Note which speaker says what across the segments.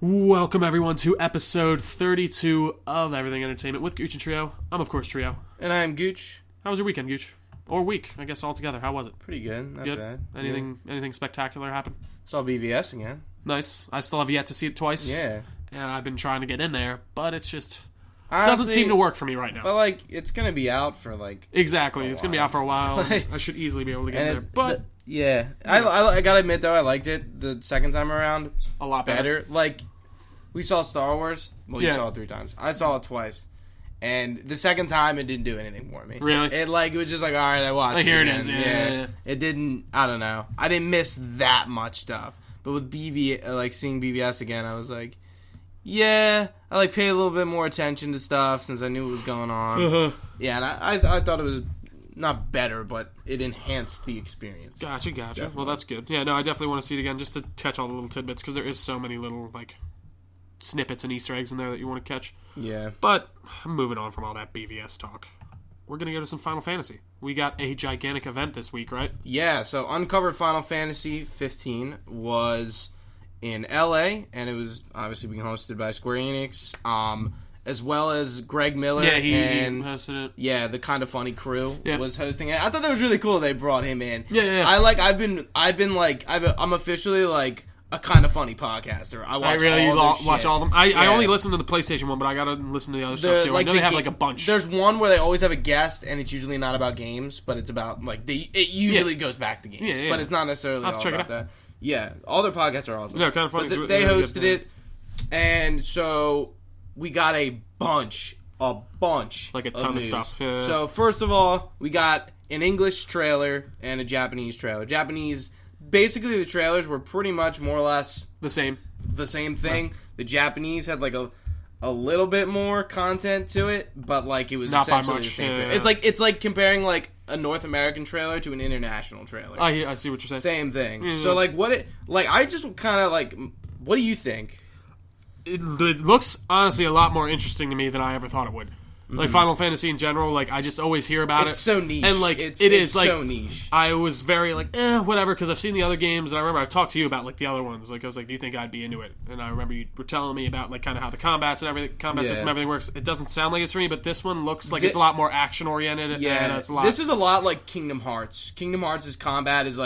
Speaker 1: Welcome, everyone, to episode 32 of Everything Entertainment with Gooch and Trio. I'm, of course, Trio.
Speaker 2: And I'm Gooch.
Speaker 1: How was your weekend, Gooch? Or week, I guess, altogether. How was it?
Speaker 2: Pretty good. Not
Speaker 1: good?
Speaker 2: Bad.
Speaker 1: Anything spectacular happen?
Speaker 2: Saw BVS again.
Speaker 1: Nice. I still have yet to see it twice.
Speaker 2: Yeah.
Speaker 1: And I've been trying to get in there, but it's just...
Speaker 2: Honestly,
Speaker 1: doesn't seem to work for me right now.
Speaker 2: But, it's going to be out for,
Speaker 1: Exactly. It's going to be out for a while. I should easily be able to get in there. But...
Speaker 2: yeah. I gotta admit, though, I liked it the second time around.
Speaker 1: A lot better.
Speaker 2: We saw Star Wars. Well, you saw it 3 times. I saw it twice. And the second time, it didn't do anything for me.
Speaker 1: Really?
Speaker 2: It was just all right, I watched it
Speaker 1: here
Speaker 2: again.
Speaker 1: it is. Yeah.
Speaker 2: It didn't, I don't know. I didn't miss that much stuff. But with seeing BVS again, I was like, yeah, I paid a little bit more attention to stuff since I knew what was going on.
Speaker 1: Uh-huh.
Speaker 2: Yeah, and I thought it was not better, but it enhanced the experience.
Speaker 1: Gotcha.
Speaker 2: Definitely.
Speaker 1: Well, that's good. Yeah, no, I definitely want to see it again just to catch all the little tidbits because there is so many little, snippets and Easter eggs in there that you want to catch.
Speaker 2: Yeah.
Speaker 1: But, moving on from all that BVS talk, we're going to go to some Final Fantasy. We got a gigantic event this week, right?
Speaker 2: Yeah, so Uncovered Final Fantasy 15 was in LA, and it was obviously being hosted by Square Enix, as well as Greg Miller.
Speaker 1: Yeah, he hosted it.
Speaker 2: Yeah, the Kind of Funny crew was hosting it. I thought that was really cool they brought him in.
Speaker 1: Yeah.
Speaker 2: I'm officially a Kind of Funny podcaster. I watch
Speaker 1: all of them. I only listen to the PlayStation one, but I gotta listen to the other stuff too. I know they have a bunch.
Speaker 2: There's one where they always have a guest, and it's usually not about games, but it's about it usually goes back to games, but it's not necessarily all about that. Yeah, all their podcasts are awesome.
Speaker 1: Yeah, Kind of Funny.
Speaker 2: They hosted it, and so we got a bunch
Speaker 1: a ton of
Speaker 2: news.
Speaker 1: stuff. Yeah.
Speaker 2: So first of all, we got an English trailer and a Japanese trailer. Basically, the trailers were pretty much more or less
Speaker 1: the same
Speaker 2: thing. Right. The Japanese had a little bit more content to it, but it was
Speaker 1: not
Speaker 2: essentially
Speaker 1: by much.
Speaker 2: the same trailer.
Speaker 1: Yeah.
Speaker 2: It's like comparing a North American trailer to an international trailer.
Speaker 1: I see what you're saying.
Speaker 2: Same thing.
Speaker 1: Mm-hmm.
Speaker 2: So I just kind of what do you think?
Speaker 1: It looks honestly a lot more interesting to me than I ever thought it would. Mm-hmm. Final Fantasy in general, I just always hear about it.
Speaker 2: It's so niche.
Speaker 1: And,
Speaker 2: it's so niche.
Speaker 1: I was very, whatever, because I've seen the other games, and I remember I've talked to you about, the other ones. I was like, do you think I'd be into it? And I remember you were telling me about, kind of how the combats and everything, system, everything works. It doesn't sound like it's for me, but this one looks like it's a lot more action-oriented.
Speaker 2: Yeah,
Speaker 1: and it's a lot...
Speaker 2: This is a lot like Kingdom Hearts. Kingdom Hearts' combat is,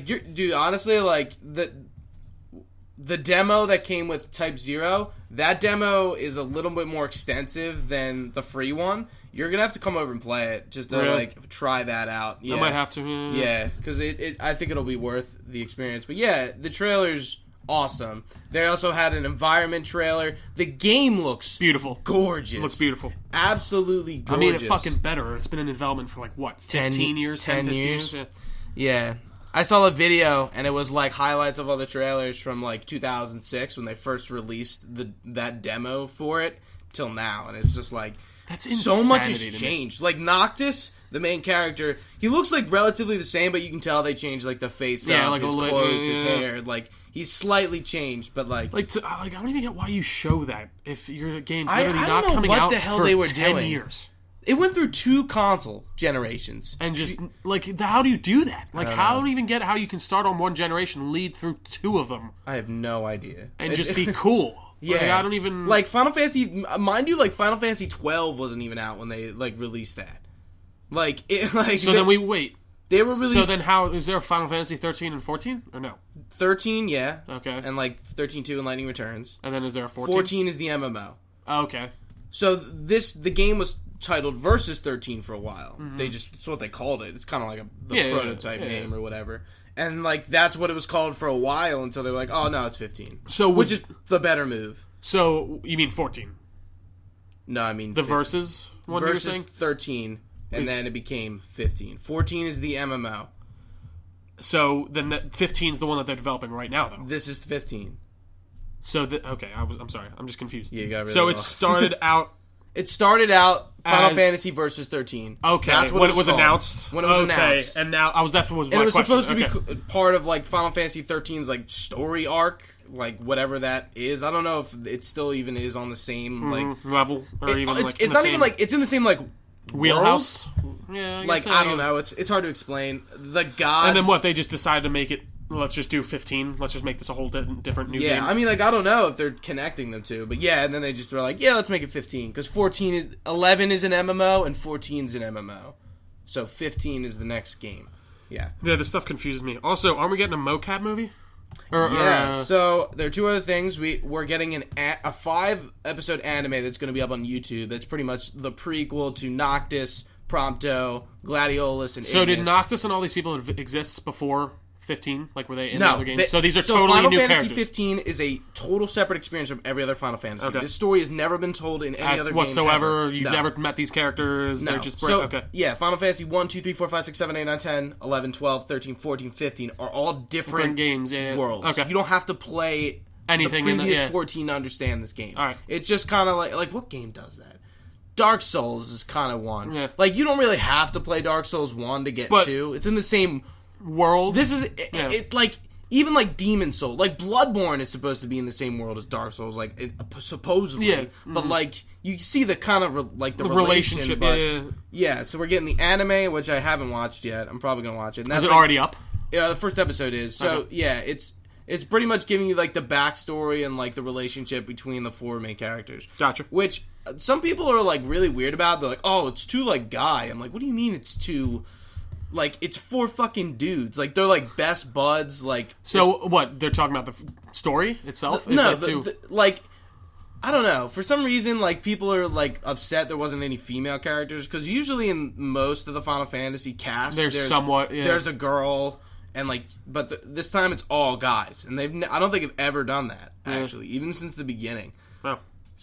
Speaker 2: dude, honestly, the demo that came with Type 0, that demo is a little bit more extensive than the free one. You're going to have to come over and play it just to, try that out. Yeah.
Speaker 1: I might have to.
Speaker 2: Yeah, because I think it'll be worth the experience. But, yeah, the trailer's awesome. They also had an environment trailer. The game looks
Speaker 1: beautiful.
Speaker 2: Gorgeous.
Speaker 1: Looks beautiful.
Speaker 2: Absolutely gorgeous.
Speaker 1: I mean, it fucking better. It's been in development for, 15 years? 10, 15 years?
Speaker 2: Yeah. I saw a video, and it was highlights of all the trailers from 2006 when they first released that demo for it till now, and it's just
Speaker 1: that's
Speaker 2: so much has changed. Noctis, the main character, he looks relatively the same, but you can tell they changed the face, his clothes, his hair, he's slightly changed, but I
Speaker 1: don't even get why you show that if your game's
Speaker 2: I
Speaker 1: literally
Speaker 2: don't
Speaker 1: not
Speaker 2: know
Speaker 1: coming
Speaker 2: what
Speaker 1: out
Speaker 2: the hell
Speaker 1: for
Speaker 2: they were
Speaker 1: 10
Speaker 2: doing.
Speaker 1: years.
Speaker 2: It went through 2 console generations.
Speaker 1: And just, how do you do that? I don't even get how you can start on one generation, lead through 2 of them.
Speaker 2: I have no idea.
Speaker 1: And just be cool.
Speaker 2: Yeah.
Speaker 1: I don't even...
Speaker 2: Final Fantasy... Mind you, Final Fantasy 12 wasn't even out when they, released that.
Speaker 1: So then we wait.
Speaker 2: They were released...
Speaker 1: So then how... Is there a Final Fantasy 13 and 14? Or no?
Speaker 2: 13, yeah.
Speaker 1: Okay.
Speaker 2: And, 13-2 and Lightning Returns.
Speaker 1: And then is there a 14?
Speaker 2: 14 is the MMO.
Speaker 1: Oh, okay.
Speaker 2: So the game was titled Versus 13 for a while. Mm-hmm. That's what they called it. It's kind of the prototype name or whatever. And that's what it was called for a while until they were oh no, it's 15.
Speaker 1: So
Speaker 2: which is the better move.
Speaker 1: So you mean 14?
Speaker 2: No, I mean
Speaker 1: the Versus one.
Speaker 2: Versus
Speaker 1: you were saying
Speaker 2: 13, and then it became 15. 14 is the MMO.
Speaker 1: So then 15 is the one that they're developing right now, though.
Speaker 2: This is 15.
Speaker 1: So okay, I'm sorry, I'm just confused.
Speaker 2: Yeah, you got really
Speaker 1: so
Speaker 2: lost.
Speaker 1: It started out.
Speaker 2: It started out Final Fantasy Versus 13.
Speaker 1: Okay,
Speaker 2: that's
Speaker 1: when it was announced.
Speaker 2: When it was announced,
Speaker 1: and now that's what was my
Speaker 2: question. And it was
Speaker 1: question.
Speaker 2: supposed to be part of Final Fantasy 13's story arc, whatever that is. I don't know if it still even is on the same
Speaker 1: level or even
Speaker 2: it's not even it's in the same
Speaker 1: wheelhouse.
Speaker 2: Yeah, I don't know. It's hard to explain. The gods,
Speaker 1: and then what? They just decided to make it let's just do 15. Let's just make this a whole different new game.
Speaker 2: Yeah, I mean, like, I don't know if they're connecting them to, but yeah, and then they just were like, yeah, let's make it 15, because 11 is an MMO, and 14 is an MMO. So 15 is the next game. Yeah.
Speaker 1: Yeah, this stuff confuses me. Also, aren't we getting a mocap movie?
Speaker 2: So there are two other things. We're getting a 5-episode anime that's going to be up on YouTube. That's pretty much the prequel to Noctis, Prompto, Gladiolus, and Ignis.
Speaker 1: So did Noctis and all these people exist before 15? Like, were they in the other games? So these are totally
Speaker 2: Final
Speaker 1: new
Speaker 2: Fantasy
Speaker 1: characters.
Speaker 2: 15 is a total separate experience from every other Final Fantasy.
Speaker 1: Okay.
Speaker 2: This story has never been told in any other game
Speaker 1: whatsoever.
Speaker 2: ever.
Speaker 1: You've never met these characters.
Speaker 2: No.
Speaker 1: They're just
Speaker 2: okay. Yeah, Final Fantasy 1, 2, 3, 4, 5, 6, 7, 8, 9, 10, 11, 12, 13, 14, 15 are all different
Speaker 1: games,
Speaker 2: worlds.
Speaker 1: Okay.
Speaker 2: You don't have to play
Speaker 1: anything
Speaker 2: the previous 14 to understand this game.
Speaker 1: All right.
Speaker 2: It's just kind of like what game does that? Dark Souls is kind of one.
Speaker 1: Yeah.
Speaker 2: Like, you don't really have to play Dark Souls 1 to get 2. It's in the same
Speaker 1: world.
Speaker 2: This is it like even like Demon Souls, like Bloodborne is supposed to be in the same world as Dark Souls, like supposedly. Yeah. But like you see the kind of the relationship. Yeah. So we're getting the anime, which I haven't watched yet. I'm probably gonna watch it. And
Speaker 1: is it already up?
Speaker 2: Yeah, the first episode is. So yeah, it's pretty much giving you like the backstory and like the relationship between the 4 main characters.
Speaker 1: Gotcha.
Speaker 2: Which some people are like really weird about. They're like, oh, it's too like guy. I'm like, what do you mean it's too? Like, it's 4 fucking dudes. Like, they're, like, best buds, like...
Speaker 1: So, what? They're talking about the story itself?
Speaker 2: Like, I don't know. For some reason, like, people are, like, upset there wasn't any female characters. Because usually in most of the Final Fantasy cast... There's somewhat, yeah. There's a girl, and, like... But this time it's all guys. And I don't think they've ever done that, actually. Even since the beginning.
Speaker 1: No.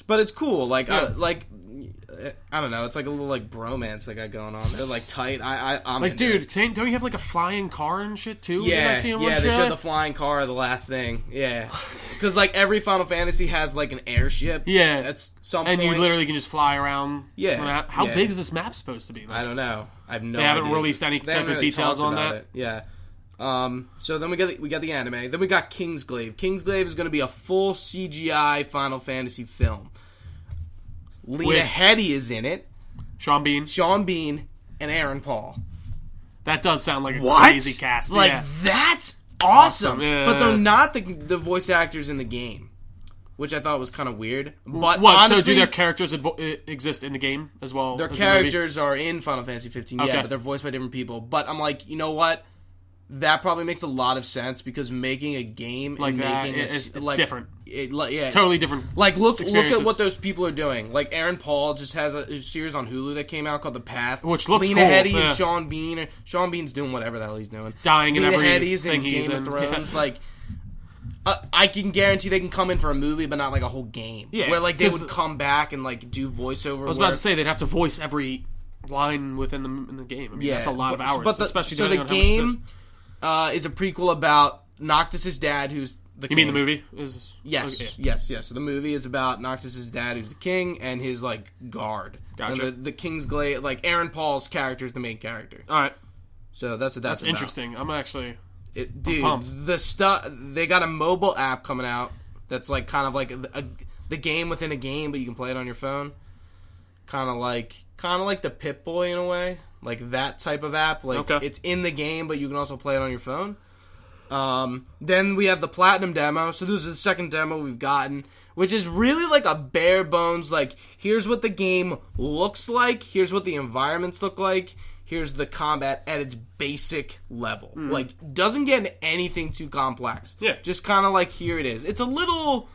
Speaker 2: But it's cool. Like, I don't know. It's like a little like bromance they got going on. They're like tight. I'm
Speaker 1: like, dude, don't you have like a flying car and shit too?
Speaker 2: Yeah, they showed the flying car, the last thing. Yeah, because like every Final Fantasy has like an airship.
Speaker 1: Yeah,
Speaker 2: at some
Speaker 1: and
Speaker 2: point.
Speaker 1: You literally can just fly around.
Speaker 2: Yeah,
Speaker 1: how big is this map supposed to be?
Speaker 2: Like, I don't know. I have no.
Speaker 1: They
Speaker 2: idea.
Speaker 1: haven't released any type of details on that.
Speaker 2: Yeah. So then we got the anime. Then we got Kingsglaive. Kingsglaive is going to be a full CGI Final Fantasy film. Lena Headey is in it. Sean Bean, and Aaron Paul.
Speaker 1: That does sound like a crazy cast.
Speaker 2: Like, that's awesome.
Speaker 1: Yeah.
Speaker 2: But they're not the voice actors in the game, which I thought was kind of weird. But
Speaker 1: honestly, so do their characters exist in the game as well?
Speaker 2: Their characters are in Final Fantasy 15, but they're voiced by different people. But I'm like, you know what? That probably makes a lot of sense because making a game
Speaker 1: like
Speaker 2: and making
Speaker 1: it's different.
Speaker 2: Yeah,
Speaker 1: totally different.
Speaker 2: Like look at what those people are doing. Like Aaron Paul just has a series on Hulu that came out called The Path,
Speaker 1: which looks
Speaker 2: Lena
Speaker 1: cool.
Speaker 2: Headey and Sean Bean. Sean Bean's doing whatever the hell he's doing.
Speaker 1: Dying in every
Speaker 2: Headey's
Speaker 1: thing
Speaker 2: in
Speaker 1: he's
Speaker 2: Game
Speaker 1: in.
Speaker 2: of Thrones.
Speaker 1: Yeah.
Speaker 2: Like I can guarantee they can come in for a movie, but not like a whole game.
Speaker 1: Yeah,
Speaker 2: where like they would come back and like do voiceover.
Speaker 1: I was about to say they'd have to voice every line within the game. I mean, that's a lot of hours, especially depending on how much it is.
Speaker 2: Is a prequel about Noctis' dad, who's the king.
Speaker 1: You mean the movie is?
Speaker 2: Yes, okay. yes. So the movie is about Noctis' dad, who's the king, and his like guard.
Speaker 1: Gotcha.
Speaker 2: And the Kingsglaive, like Aaron Paul's character is the main character.
Speaker 1: All right.
Speaker 2: So that's what that's about.
Speaker 1: Interesting. I'm actually,
Speaker 2: dude.
Speaker 1: pumped.
Speaker 2: The stuff they got a mobile app coming out that's like kind of like the game within a game, but you can play it on your phone. Kind of like the Pip-Boy in a way. Like that type of app. Like it's in the game, but you can also play it on your phone. Then we have the Platinum demo. So this is the second demo we've gotten, which is really like a bare bones, like, here's what the game looks like, here's what the environments look like, here's the combat at its basic level. Like, doesn't get into anything too complex.
Speaker 1: Yeah.
Speaker 2: Just kind of like, here it is. It's a little...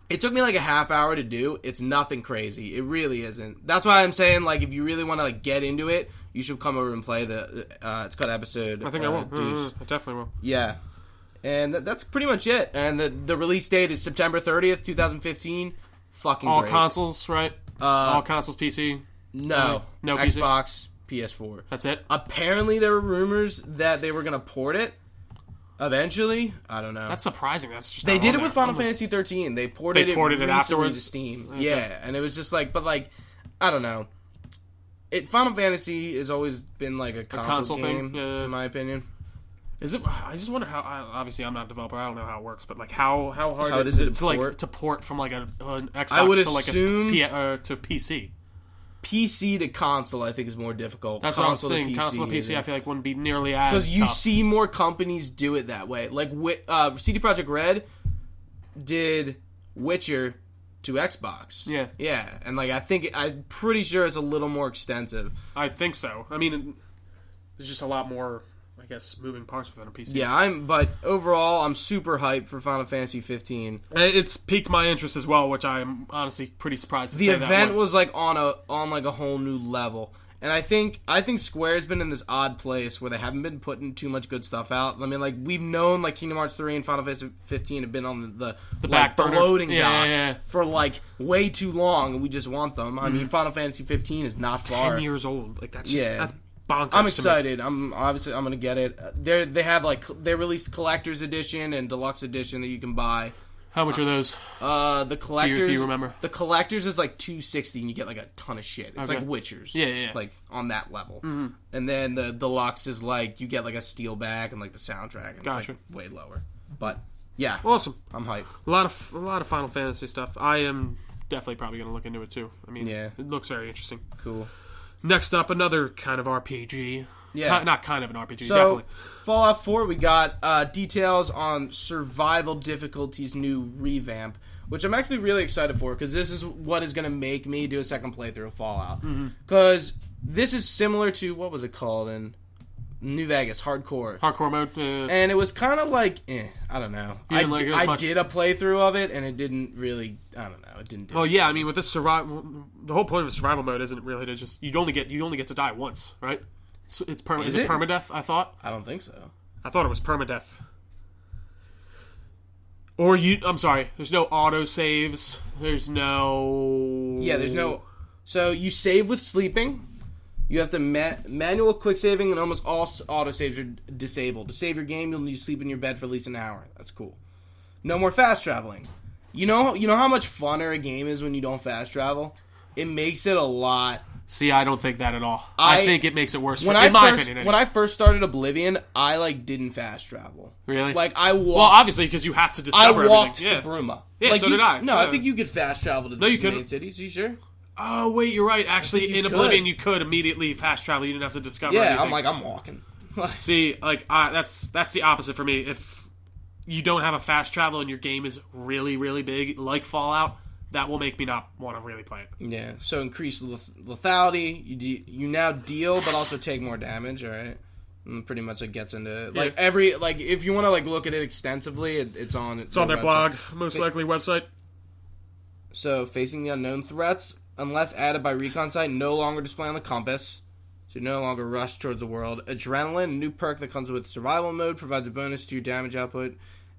Speaker 2: It took me like a half hour to do. It's nothing crazy. It really isn't. That's why I'm saying, like, if you really want to like get into it, you should come over and play the. It's called episode.
Speaker 1: I think I will. I definitely will.
Speaker 2: Yeah, and that's pretty much it. And the release date is September 30th, 2015. Fucking
Speaker 1: all
Speaker 2: great.
Speaker 1: consoles, right? All consoles, PC.
Speaker 2: No
Speaker 1: PC?
Speaker 2: Xbox, PS4.
Speaker 1: That's it.
Speaker 2: Apparently, there were rumors that they were gonna port it. Eventually, I don't know.
Speaker 1: That's surprising. That's just
Speaker 2: they did it with Final Fantasy 13. They ported it afterwards to Steam.
Speaker 1: Okay.
Speaker 2: Yeah, and it was just like, but like, I don't know. Final Fantasy has always been like a console game,
Speaker 1: thing,
Speaker 2: in my opinion.
Speaker 1: Is it? I just wonder how. Obviously, I'm not a developer. I don't know how it works, but like, how hard
Speaker 2: is it
Speaker 1: to port? Like to port from like an Xbox
Speaker 2: I would
Speaker 1: to like
Speaker 2: assume,
Speaker 1: to PC?
Speaker 2: PC to console, I think, is more difficult.
Speaker 1: That's what I was thinking. Console to PC, I feel like wouldn't be nearly as
Speaker 2: because you
Speaker 1: tough.
Speaker 2: see more companies do it that way. Like CD Projekt Red did Witcher to Xbox. Yeah, and like I'm pretty sure it's a little more extensive.
Speaker 1: I think so. I mean, there's just a lot more, I guess, moving parts within a PC.
Speaker 2: Yeah, but overall, I'm super hyped for Final Fantasy 15.
Speaker 1: It's piqued my interest as well, which I'm honestly pretty surprised to
Speaker 2: the
Speaker 1: say
Speaker 2: event was like on a whole new level, and I think Square's been in this odd place where they haven't been putting too much good stuff out. I mean, like we've known like Kingdom Hearts 3 and Final Fantasy 15 have been on the
Speaker 1: back burner,
Speaker 2: loading dock for like way too long, and we just want them. I mean, Final Fantasy 15 is not far.
Speaker 1: 10 years old, like that's just that's bonkers.
Speaker 2: I'm excited. I'm gonna get it. They have they released collector's edition and deluxe edition that you can buy.
Speaker 1: How much are those?
Speaker 2: The collectors.
Speaker 1: If you remember,
Speaker 2: the collectors is like $260, and you get like a ton of shit. It's like Witchers.
Speaker 1: Yeah.
Speaker 2: Like on that level. And then the deluxe is like you get like a steel back and like the soundtrack. And it's like way lower. But yeah,
Speaker 1: awesome.
Speaker 2: I'm hyped.
Speaker 1: A lot of Final Fantasy stuff. I am definitely probably gonna look into it too. I mean, it looks very interesting.
Speaker 2: Cool.
Speaker 1: Next up, another kind of RPG.
Speaker 2: Yeah.
Speaker 1: Not kind of an RPG,
Speaker 2: so,
Speaker 1: definitely.
Speaker 2: Fallout 4, we got details on survival difficulty's new revamp, which I'm actually really excited for, because this is what is going to make me do a second playthrough of Fallout. Because this is similar to, what was it called in New Vegas? Hardcore.
Speaker 1: Hardcore mode.
Speaker 2: And it was kind of like, I don't know. I did a playthrough of it, and it didn't really, I don't know, it didn't do
Speaker 1: yeah, I mean, with this survival, the whole point of the survival mode isn't really to just, you only get to die once, right? Is it permadeath, I thought?
Speaker 2: I don't think so.
Speaker 1: I thought it was permadeath. Or I'm sorry, there's no auto saves. There's no...
Speaker 2: Yeah, there's no... So you save with sleeping. You have to manual quick saving, and almost all auto saves are disabled. To save your game, you'll need to sleep in your bed for at least an hour. That's cool. No more fast traveling. You know how much funner a game is when you don't fast travel? It makes it a lot...
Speaker 1: See, I don't think that at all. I think it makes it worse.
Speaker 2: In my opinion, anyway. When I first started Oblivion, I didn't fast travel.
Speaker 1: Really?
Speaker 2: Like I walked.
Speaker 1: Well, obviously, because you have to discover everything.
Speaker 2: I walked to Bruma.
Speaker 1: Yeah, so did I.
Speaker 2: No, I think you could fast travel to the main cities. You sure?
Speaker 1: Oh wait, you're right. Actually, in Oblivion, you could immediately fast travel. You didn't have to discover.
Speaker 2: Yeah,
Speaker 1: anything.
Speaker 2: I'm walking.
Speaker 1: See, that's the opposite for me. If you don't have a fast travel and your game is really, really big, like Fallout, that will make me not want to really play it.
Speaker 2: Yeah, so increased lethality. You now deal, but also take more damage, alright? And pretty much it gets into... Like, if you want to, look at it extensively, it's on...
Speaker 1: It's on their blog, most likely website.
Speaker 2: So, facing the unknown threats, unless added by recon site, no longer display on the compass. So you no longer rush towards the world. Adrenaline, a new perk that comes with survival mode, provides a bonus to your damage output,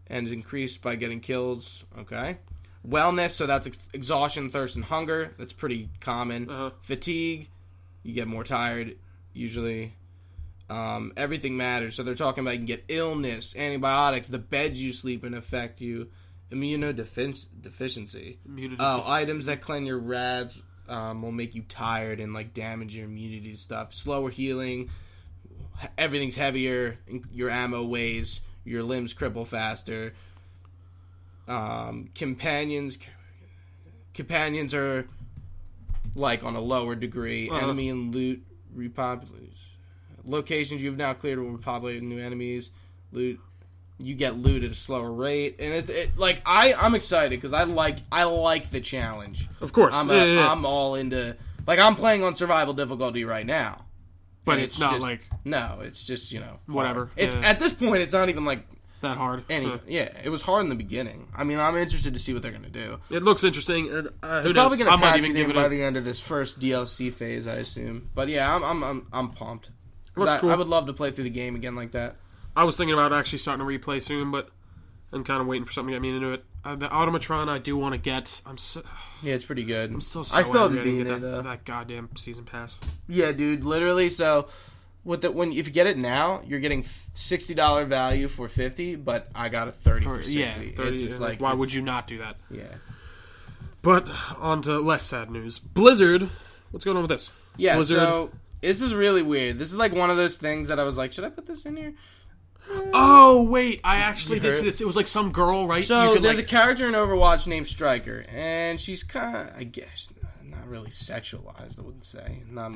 Speaker 2: and is increased by getting kills. Okay. Wellness, so that's exhaustion, thirst, and hunger. That's pretty common. Fatigue, you get more tired, usually. Everything matters. So they're talking about you can get illness, antibiotics, the beds you sleep in affect you, immunodeficiency. Items that cleanse your rads will make you tired and damage your immunity stuff. Slower healing, everything's heavier, your ammo weighs, your limbs cripple faster. Companions are on a lower degree. Enemy and loot repopulate. Locations you've now cleared will repopulate new enemies. Loot, you get loot at a slower rate, and I'm excited because I like the challenge.
Speaker 1: Of course,
Speaker 2: I'm all into I'm playing on survival difficulty right now,
Speaker 1: but it's not
Speaker 2: it's just
Speaker 1: whatever.
Speaker 2: It's at this point it's not even
Speaker 1: that hard.
Speaker 2: It was hard in the beginning. I mean, I'm interested to see what they're going to do.
Speaker 1: It looks interesting. And, who knows?
Speaker 2: Probably going to patch it by the end of this first DLC phase, I assume. But yeah, I'm pumped.
Speaker 1: Looks cool.
Speaker 2: I would love to play through the game again like that.
Speaker 1: I was thinking about actually starting to replay soon, but I'm kind of waiting for something to get me into it. The Automatron I do want to get.
Speaker 2: Yeah, it's pretty good.
Speaker 1: I'm still
Speaker 2: I still haven't beaten it,
Speaker 1: that goddamn season pass.
Speaker 2: Yeah, dude, literally. So if you get it now, you're getting $60 value for $50, but I got a 30 for $60.
Speaker 1: Yeah, 30.
Speaker 2: It's just
Speaker 1: why would you not do that?
Speaker 2: Yeah.
Speaker 1: But on to less sad news. Blizzard. What's going on with this?
Speaker 2: Yeah,
Speaker 1: Blizzard.
Speaker 2: So this is really weird. This is one of those things that I was like, should I put this in here?
Speaker 1: Oh, wait. I actually did see this. It was some girl, right?
Speaker 2: So there's a character in Overwatch named Striker, and she's kind of, I guess, not not really sexualized, I wouldn't say. Not,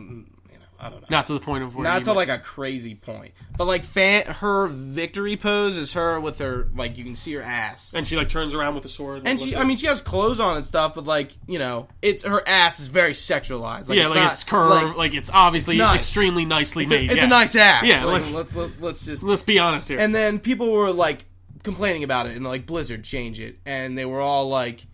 Speaker 2: I don't know.
Speaker 1: Not to the point of where
Speaker 2: not to like a crazy point, but like her victory pose is her with her like you can see her ass,
Speaker 1: and she like turns around with the sword,
Speaker 2: and she has clothes on and stuff, but like it's her ass is very sexualized. Like,
Speaker 1: it's curved, like it's obviously extremely nicely made.
Speaker 2: It's a nice ass.
Speaker 1: Yeah,
Speaker 2: let's
Speaker 1: be honest here.
Speaker 2: And then people were like complaining about it, and like Blizzard change it, and they were all like.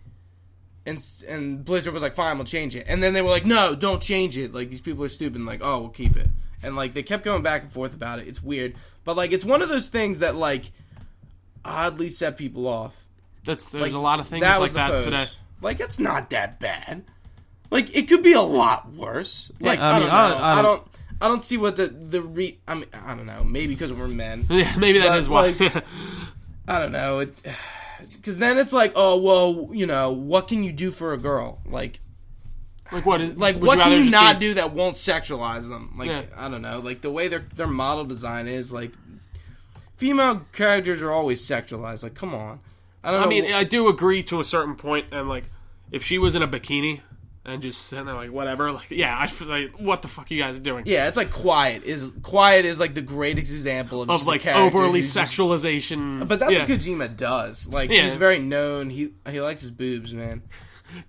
Speaker 2: And Blizzard was like, fine, we'll change it. And then they were like, no, don't change it. Like, these people are stupid. And like, oh, we'll keep it. And like, they kept going back and forth about it. It's weird. But like, it's one of those things that like, oddly set people off.
Speaker 1: There's a lot of things like that today.
Speaker 2: Like, it's not that bad. Like, it could be a lot worse. Like, I don't see what I don't know. Maybe because we're men.
Speaker 1: Yeah, maybe that is why.
Speaker 2: Like, I don't know. Because then it's like, oh, well, what can you do for a girl? Like what is like? What can you not do that won't sexualize them? Like, yeah. I don't know. Like the way their model design is, like female characters are always sexualized. Like, come on. I mean,
Speaker 1: I do agree to a certain point, and like if she was in a bikini and just sitting there like whatever, like yeah, I feel like what the fuck are you guys doing?
Speaker 2: Yeah, it's like Quiet is like the greatest example of
Speaker 1: like overly sexualization.
Speaker 2: But that's what Kojima does. Like he's very known. He likes his boobs, man.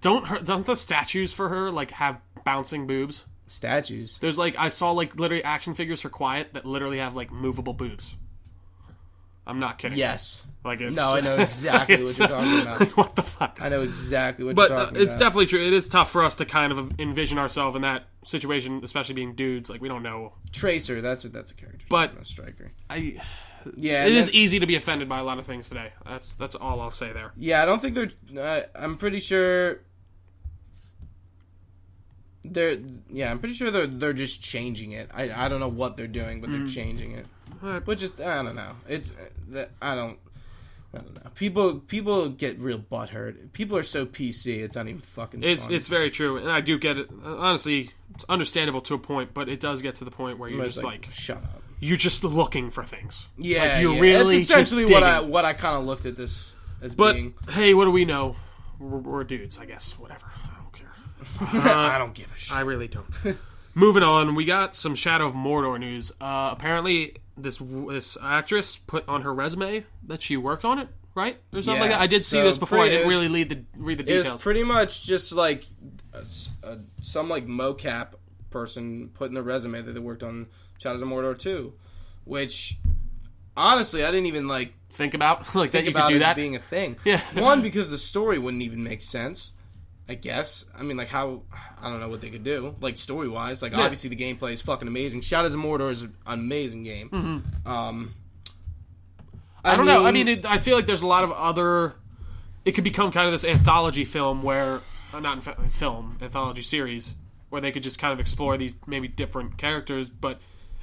Speaker 1: Doesn't the statues for her like have bouncing boobs?
Speaker 2: Statues.
Speaker 1: There's like I saw like literally action figures for Quiet that literally have like movable boobs. I'm not kidding.
Speaker 2: Yes.
Speaker 1: Like it's,
Speaker 2: no, I know exactly what you're talking about.
Speaker 1: Like, what the fuck?
Speaker 2: I know exactly what you're talking about.
Speaker 1: But it's definitely true. It is tough for us to kind of envision ourselves in that situation, especially being dudes. Like, we don't know.
Speaker 2: Tracer, that's a character.
Speaker 1: But
Speaker 2: a striker.
Speaker 1: It is easy to be offended by a lot of things today. That's all I'll say there.
Speaker 2: Yeah, I don't think they're... I'm pretty sure... I'm pretty sure they're just changing it. I don't know what they're doing, but they're changing it. Which is, I don't know. I don't know. People get real butthurt. People are so PC. It's not even fucking funny.
Speaker 1: It's very true, and I do get it. Honestly, it's understandable to a point, but it does get to the point where you're just like,
Speaker 2: shut up.
Speaker 1: You're just looking for things.
Speaker 2: Yeah,
Speaker 1: like, you're really
Speaker 2: it's essentially what I kind of looked at this as being.
Speaker 1: But hey, what do we know? We're dudes, I guess. Whatever. I don't care.
Speaker 2: I don't give a shit.
Speaker 1: I really don't. Moving on, we got some Shadow of Mordor news. Apparently, this actress put on her resume that she worked on it, right? Or something like that. I did see this before. I didn't really read the details.
Speaker 2: It was pretty much just like some like mocap person put in their resume that they worked on Shadows of Mordor 2, which honestly I didn't even like
Speaker 1: think about like
Speaker 2: think
Speaker 1: that you
Speaker 2: about
Speaker 1: could do that
Speaker 2: being a thing.
Speaker 1: Yeah.
Speaker 2: One, because the story wouldn't even make sense. I guess. I mean, like, how... I don't know what they could do. Like, story-wise. Like, obviously the gameplay is fucking amazing. Shadows of Mordor is an amazing game.
Speaker 1: Mm-hmm. I don't know. I mean, I feel like there's a lot of other... It could become kind of this anthology film where... anthology series, where they could just kind of explore these maybe different characters, but...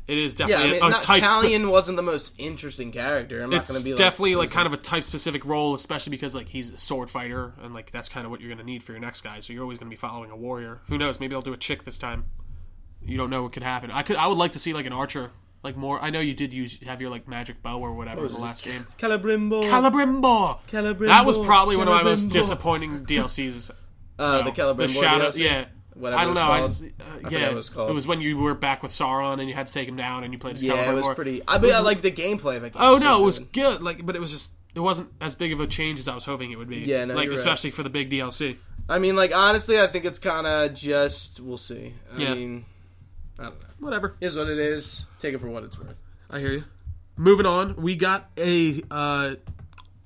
Speaker 1: It is definitely a type.
Speaker 2: Italian wasn't the most interesting character. I'm not going to be.
Speaker 1: It's definitely like kind of a type specific role, especially because like he's a sword fighter, and like that's kind of what you're going to need for your next guy. So you're always going to be following a warrior. Who knows? Maybe they'll do a chick this time. You don't know what could happen. I would like to see like an archer, like more. I know you did have your like magic bow or whatever in the last game.
Speaker 2: Calibrimbo.
Speaker 1: That was probably one of my most disappointing DLCs.
Speaker 2: The Calibrimbo.
Speaker 1: The Shadow.
Speaker 2: DLC?
Speaker 1: Yeah.
Speaker 2: Whatever
Speaker 1: I don't know.
Speaker 2: I forgot what it was called.
Speaker 1: It was when you were back with Sauron and you had to take him down and you played as Celebrimbor.
Speaker 2: Yeah, it was pretty. I like the gameplay of it.
Speaker 1: Oh no, it was good. Like, but it was just it wasn't as big of a change as I was hoping it would be.
Speaker 2: Yeah, no,
Speaker 1: like
Speaker 2: you're
Speaker 1: especially
Speaker 2: right.
Speaker 1: for the big DLC.
Speaker 2: I mean, like honestly, I think it's kind of just we'll see. I mean, I don't know.
Speaker 1: Whatever.
Speaker 2: It is what it is. Take it for what it's worth.
Speaker 1: I hear you. Moving on, we got a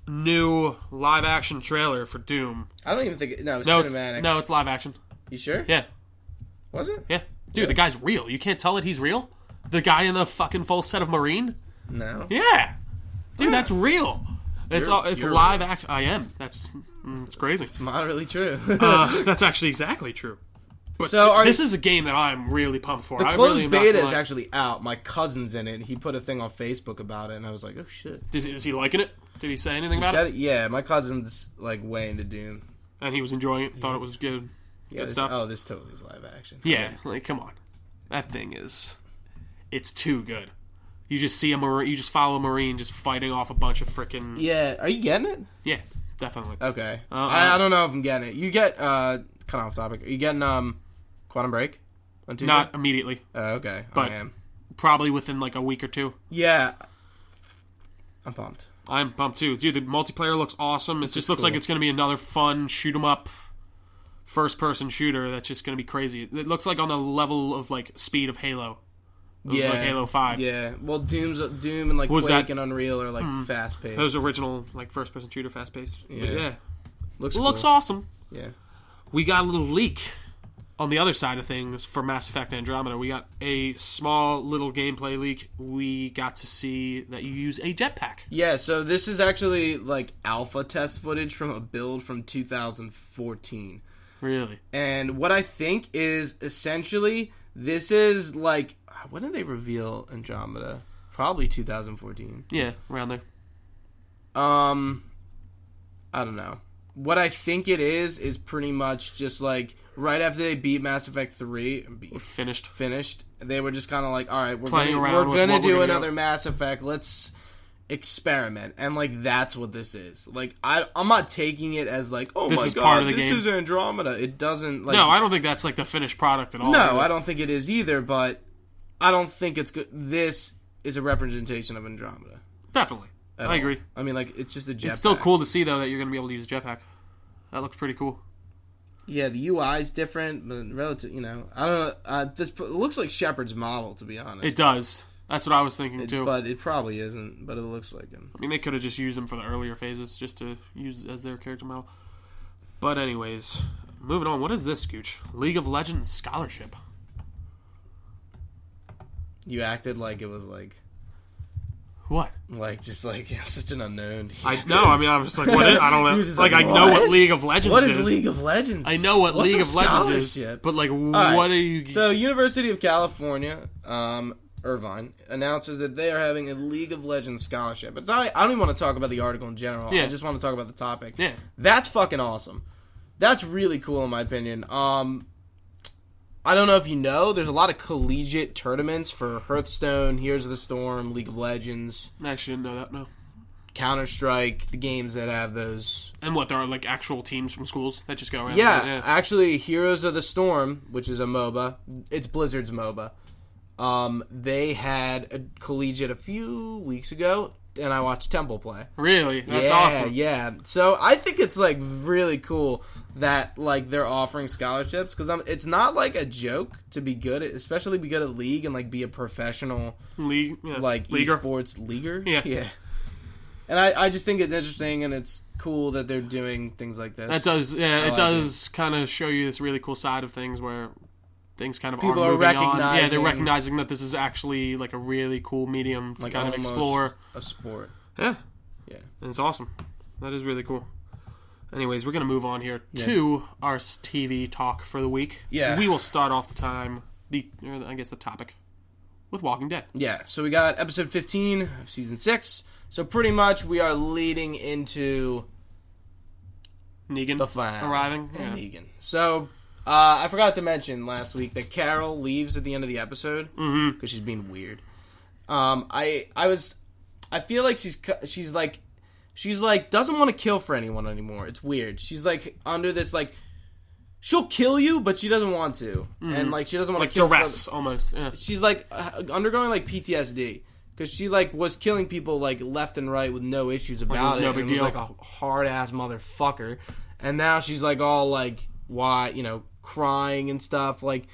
Speaker 1: new live action trailer for Doom.
Speaker 2: I don't even think it's cinematic.
Speaker 1: It's live action.
Speaker 2: You sure?
Speaker 1: Yeah.
Speaker 2: Was it?
Speaker 1: Yeah. Dude, the guy's real. You can't tell that he's real? The guy in the fucking full set of Marine?
Speaker 2: No.
Speaker 1: Yeah. Dude, that's real. It's live action. I am. It's crazy.
Speaker 2: It's moderately true.
Speaker 1: That's actually exactly true. But this is a game that I'm really pumped for.
Speaker 2: The closed beta is actually out. My cousin's in it. He put a thing on Facebook about it, and I was like, oh, shit.
Speaker 1: Is he liking it? Did he say anything about it?
Speaker 2: Yeah, my cousin's like way into Doom.
Speaker 1: And he was enjoying it? Thought it was good?
Speaker 2: Yeah,
Speaker 1: stuff?
Speaker 2: This totally is live action.
Speaker 1: Yeah, like, come on. That thing is... It's too good. You just see you just follow a Marine just fighting off a bunch of freaking...
Speaker 2: Yeah, are you getting it?
Speaker 1: Yeah, definitely.
Speaker 2: Okay. I don't know if I'm getting it. You get, kind of off topic, are you getting, Quantum Break on Tuesday?
Speaker 1: Not immediately.
Speaker 2: Okay.
Speaker 1: But
Speaker 2: I am.
Speaker 1: Probably within like a week or two.
Speaker 2: Yeah. I'm pumped.
Speaker 1: I'm pumped too. Dude, the multiplayer looks awesome. It just looks
Speaker 2: cool.
Speaker 1: like it's going to be another fun shoot 'em up first-person shooter that's just going to be crazy. It looks like on the level of like speed of Halo. Like Halo 5.
Speaker 2: Yeah. Well, Doom and like Quake and Unreal are like fast-paced.
Speaker 1: Those original like first-person shooter fast-paced.
Speaker 2: Yeah.
Speaker 1: Looks awesome.
Speaker 2: Yeah.
Speaker 1: We got a little leak on the other side of things for Mass Effect Andromeda. We got a small little gameplay leak. We got to see that you use a jetpack.
Speaker 2: Yeah, so this is actually like alpha test footage from a build from 2014.
Speaker 1: Really?
Speaker 2: And what I think is essentially this is like, when did they reveal Andromeda? Probably 2014.
Speaker 1: Yeah, around there.
Speaker 2: I don't know. What I think it is pretty much just like right after they beat Mass Effect 3, finished. They were just kind of like, all right, we're gonna do another Mass Effect. Let's experiment, and like that's what this is. Like I'm not taking it as like, oh
Speaker 1: this
Speaker 2: my
Speaker 1: is
Speaker 2: god,
Speaker 1: part of the
Speaker 2: this
Speaker 1: game.
Speaker 2: is Andromeda. It doesn't like.
Speaker 1: No, I don't think that's like the finished product at all.
Speaker 2: No, I don't think it is either. But I don't think it's good. This is a representation of Andromeda.
Speaker 1: Definitely. I agree.
Speaker 2: I mean, like, it's just a jetpack.
Speaker 1: It's still cool to see, though, that you're going to be able to use a jetpack. That looks pretty cool.
Speaker 2: Yeah, the UI is different, but relative, I don't know. It looks like Shepard's model, to be honest.
Speaker 1: It does. That's what I was thinking, too.
Speaker 2: But it probably isn't, but it looks like him.
Speaker 1: I mean, they could have just used him for the earlier phases, just to use as their character model. But anyways, moving on. What is this, Scooch? League of Legends Scholarship.
Speaker 2: You acted like it was like...
Speaker 1: What?
Speaker 2: Like, just like, such an unknown.
Speaker 1: I was just like, what is, I don't know. It's like, I know what League of Legends is.
Speaker 2: What is League of Legends?
Speaker 1: I know what League of Legends is. But, like, what are you...
Speaker 2: So, University of California, Irvine, announces that they are having a League of Legends scholarship. I don't even want to talk about the article in general.
Speaker 1: Yeah.
Speaker 2: I just want to talk about the topic.
Speaker 1: Yeah.
Speaker 2: That's fucking awesome. That's really cool, in my opinion. I don't know if you know, there's a lot of collegiate tournaments for Hearthstone, Heroes of the Storm, League of Legends.
Speaker 1: I actually didn't know that, no.
Speaker 2: Counter-Strike, the games that have those.
Speaker 1: And what, there are like actual teams from schools that just go around?
Speaker 2: Yeah, actually, Heroes of the Storm, which is a MOBA, it's Blizzard's MOBA. They had a collegiate a few weeks ago, and I watched Temple play.
Speaker 1: Really? That's awesome.
Speaker 2: Yeah. So I think it's like really cool that like they're offering scholarships, because it's not like a joke to be good at, especially be good at League and like be a professional
Speaker 1: league,
Speaker 2: like
Speaker 1: leaguer.
Speaker 2: esports leaguer.
Speaker 1: Yeah.
Speaker 2: And I just think it's interesting and it's cool that they're doing things like this.
Speaker 1: That does, yeah. It does kind of show you this really cool side of things where things kind of people are moving on. Yeah, they're recognizing that this is actually like a really cool medium to like kind of explore
Speaker 2: a sport.
Speaker 1: Yeah.
Speaker 2: And
Speaker 1: it's awesome. That is really cool. Anyways, we're gonna move on here to our TV talk for the week.
Speaker 2: Yeah,
Speaker 1: we will start off the topic with Walking Dead.
Speaker 2: Yeah, so we got episode 15 of season 6. So pretty much we are leading into
Speaker 1: Negan
Speaker 2: the final
Speaker 1: arriving.
Speaker 2: And Negan. So I forgot to mention last week that Carol leaves at the end of the episode because she's being weird. I feel like she's like doesn't want to kill for anyone anymore. It's weird. She's like under this like she'll kill you, but she doesn't want to, and like she doesn't want to kill.
Speaker 1: Duress almost. Yeah.
Speaker 2: She's like undergoing like PTSD because she like was killing people like left and right with no issues about it.
Speaker 1: No big deal.
Speaker 2: Was, like a hard ass motherfucker, and now she's like all like crying and stuff. Like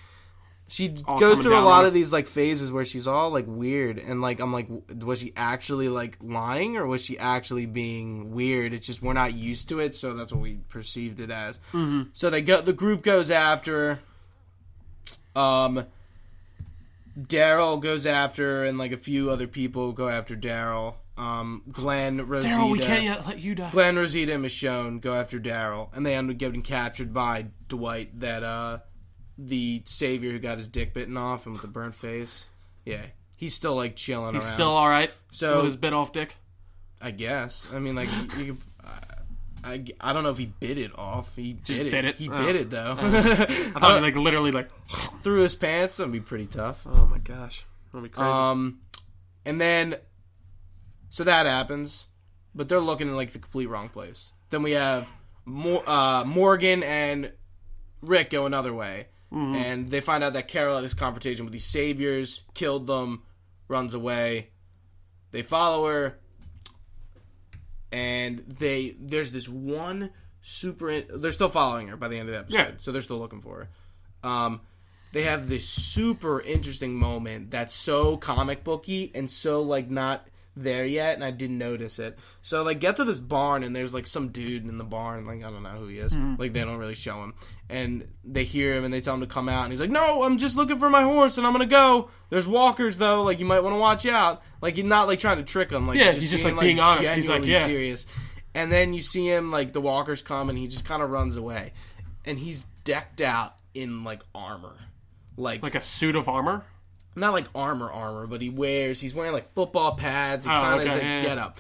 Speaker 2: she goes through a lot of these like phases where she's all like weird, and like I'm like, was she actually like lying or was she actually being weird? It's just we're not used to it, so that's what we perceived it as. So the group goes after her. Daryl goes after her, and like a few other people go after Daryl. Glenn, Rosita.
Speaker 1: Daryl, we can't let you die.
Speaker 2: Glenn, Rosita, and Michonne go after Daryl, and they end up getting captured by Dwight, that the savior who got his dick bitten off and with the burnt face. Yeah, he's still like chilling around.
Speaker 1: He's still all right.
Speaker 2: So
Speaker 1: with his bit off dick.
Speaker 2: I guess. I mean, like you I don't know if he bit it off. He
Speaker 1: just
Speaker 2: bit it. He bit it though.
Speaker 1: I thought he like literally like
Speaker 2: through his pants. That'd be pretty tough.
Speaker 1: Oh my gosh, that'd be crazy.
Speaker 2: And then so that happens, but they're looking in like the complete wrong place. Then we have Morgan and Rick go another way. And they find out that Carol had this confrontation with these saviors, killed them, runs away. They follow her, and there's this one they're still following her by the end of the episode, so they're still looking for her. They have this super interesting moment that's so comic booky and so, like, not there yet, and I didn't notice it. So, like, get to this barn, and there's, like, some dude in the barn, like, I don't know who he is. Like, they don't really show him. And they hear him, and they tell him to come out, and he's like, no, I'm just looking for my horse, and I'm gonna go. There's walkers, though, like, you might want to watch out. Like, he's not, like, trying to trick him. Like,
Speaker 1: he's just, like, being honest. He's like,
Speaker 2: serious. And then you see him, like, the walkers come, and he just kind of runs away. And he's decked out in, like, armor. Like
Speaker 1: a suit of armor?
Speaker 2: Not like armor, but he's wearing like football pads. He kind of is a get-up.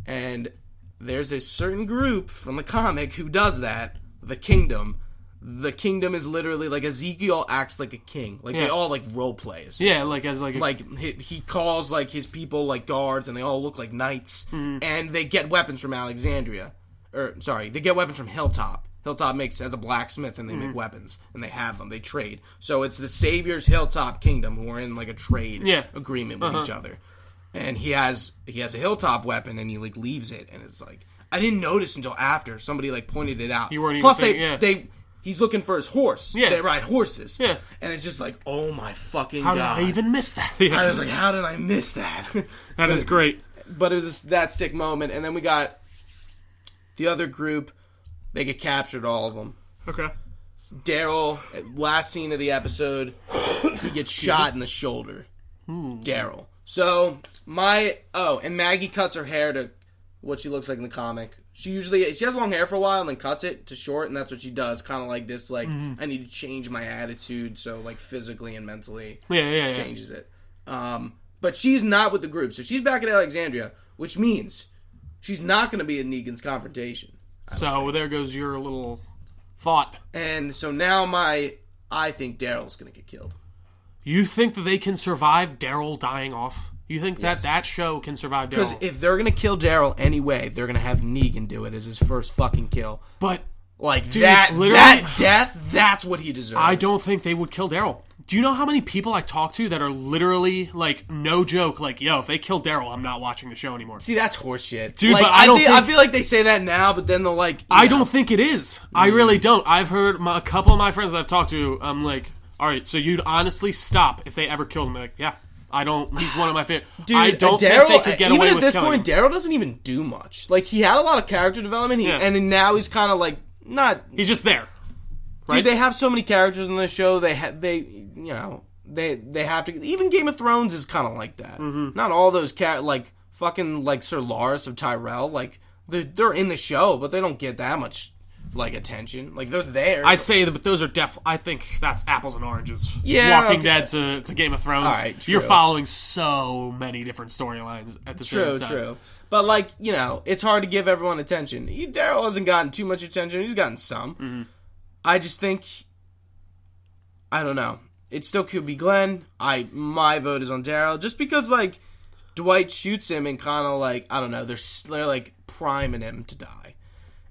Speaker 2: And there's a certain group from the comic who does that, the Kingdom. The Kingdom is literally like Ezekiel acts like a king. Like they all like role play.
Speaker 1: Yeah, like as like
Speaker 2: he calls like his people like guards, and they all look like knights. And they get weapons from Alexandria. They get weapons from Hilltop. Hilltop has a blacksmith, and they make weapons, and they have them. They trade. So it's the Savior's Hilltop Kingdom who are in like a trade agreement with each other. And he has a Hilltop weapon, and he like leaves it, and it's like I didn't notice until after somebody like pointed it out.
Speaker 1: You weren't even
Speaker 2: Plus
Speaker 1: thinking,
Speaker 2: he's looking for his horse.
Speaker 1: Yeah.
Speaker 2: They ride horses.
Speaker 1: Yeah.
Speaker 2: And it's just like, oh my fucking
Speaker 1: God.
Speaker 2: God.
Speaker 1: How did I even miss that?
Speaker 2: I was like, how did I miss that?
Speaker 1: That is great.
Speaker 2: But it was just that sick moment. And then we got the other group. They get captured, all of them.
Speaker 1: Okay.
Speaker 2: Daryl, last scene of the episode, he gets shot in the shoulder. Daryl. So, and Maggie cuts her hair to what she looks like in the comic. She has long hair for a while and then cuts it to short, and that's what she does. Kind of like this, like, I need to change my attitude, so, like, physically and mentally changes it. But she's not with the group, so she's back at Alexandria, which means she's not going to be in Negan's confrontation.
Speaker 1: So there goes your little thought.
Speaker 2: And so now I think Daryl's going to get killed.
Speaker 1: You think that they can survive Daryl dying off? You think that show can survive Daryl?
Speaker 2: Because if they're going to kill Daryl anyway, they're going to have Negan do it as his first fucking kill.
Speaker 1: But,
Speaker 2: like, dude, that death, that's what he deserves.
Speaker 1: I don't think they would kill Daryl. Do you know how many people I talk to that are literally, like, no joke, like, yo, if they kill Daryl, I'm not watching the show anymore.
Speaker 2: See, that's horseshit.
Speaker 1: Dude,
Speaker 2: like,
Speaker 1: but I
Speaker 2: feel like they say that now, but then they'll, like...
Speaker 1: I don't think it is. I really don't. I've heard a couple of my friends that I've talked to, I'm like, all right, so you'd honestly stop if they ever killed him. They're like, yeah, I don't... He's one of my favorite...
Speaker 2: Dude,
Speaker 1: I don't think they could get away with killing him.
Speaker 2: Even at this point, Daryl doesn't even do much. Like, he had a lot of character development, and now he's kind of, like, not...
Speaker 1: He's just there.
Speaker 2: Right? Dude, they have so many characters in the show, they have to... Even Game of Thrones is kind of like that. Not all those like fucking like Sir Loras of Tyrell, like they're in the show, but they don't get that much like attention. Like they're there.
Speaker 1: I'd say that, but those are I think that's apples and oranges.
Speaker 2: Yeah,
Speaker 1: Walking Dead to Game of Thrones.
Speaker 2: All right,
Speaker 1: you're following so many different storylines at the same time.
Speaker 2: True. But like it's hard to give everyone attention. Daryl hasn't gotten too much attention. He's gotten some. I just think I don't know. It still could be Glenn. My vote is on Daryl, just because like Dwight shoots him and kind of like I don't know. They're like priming him to die,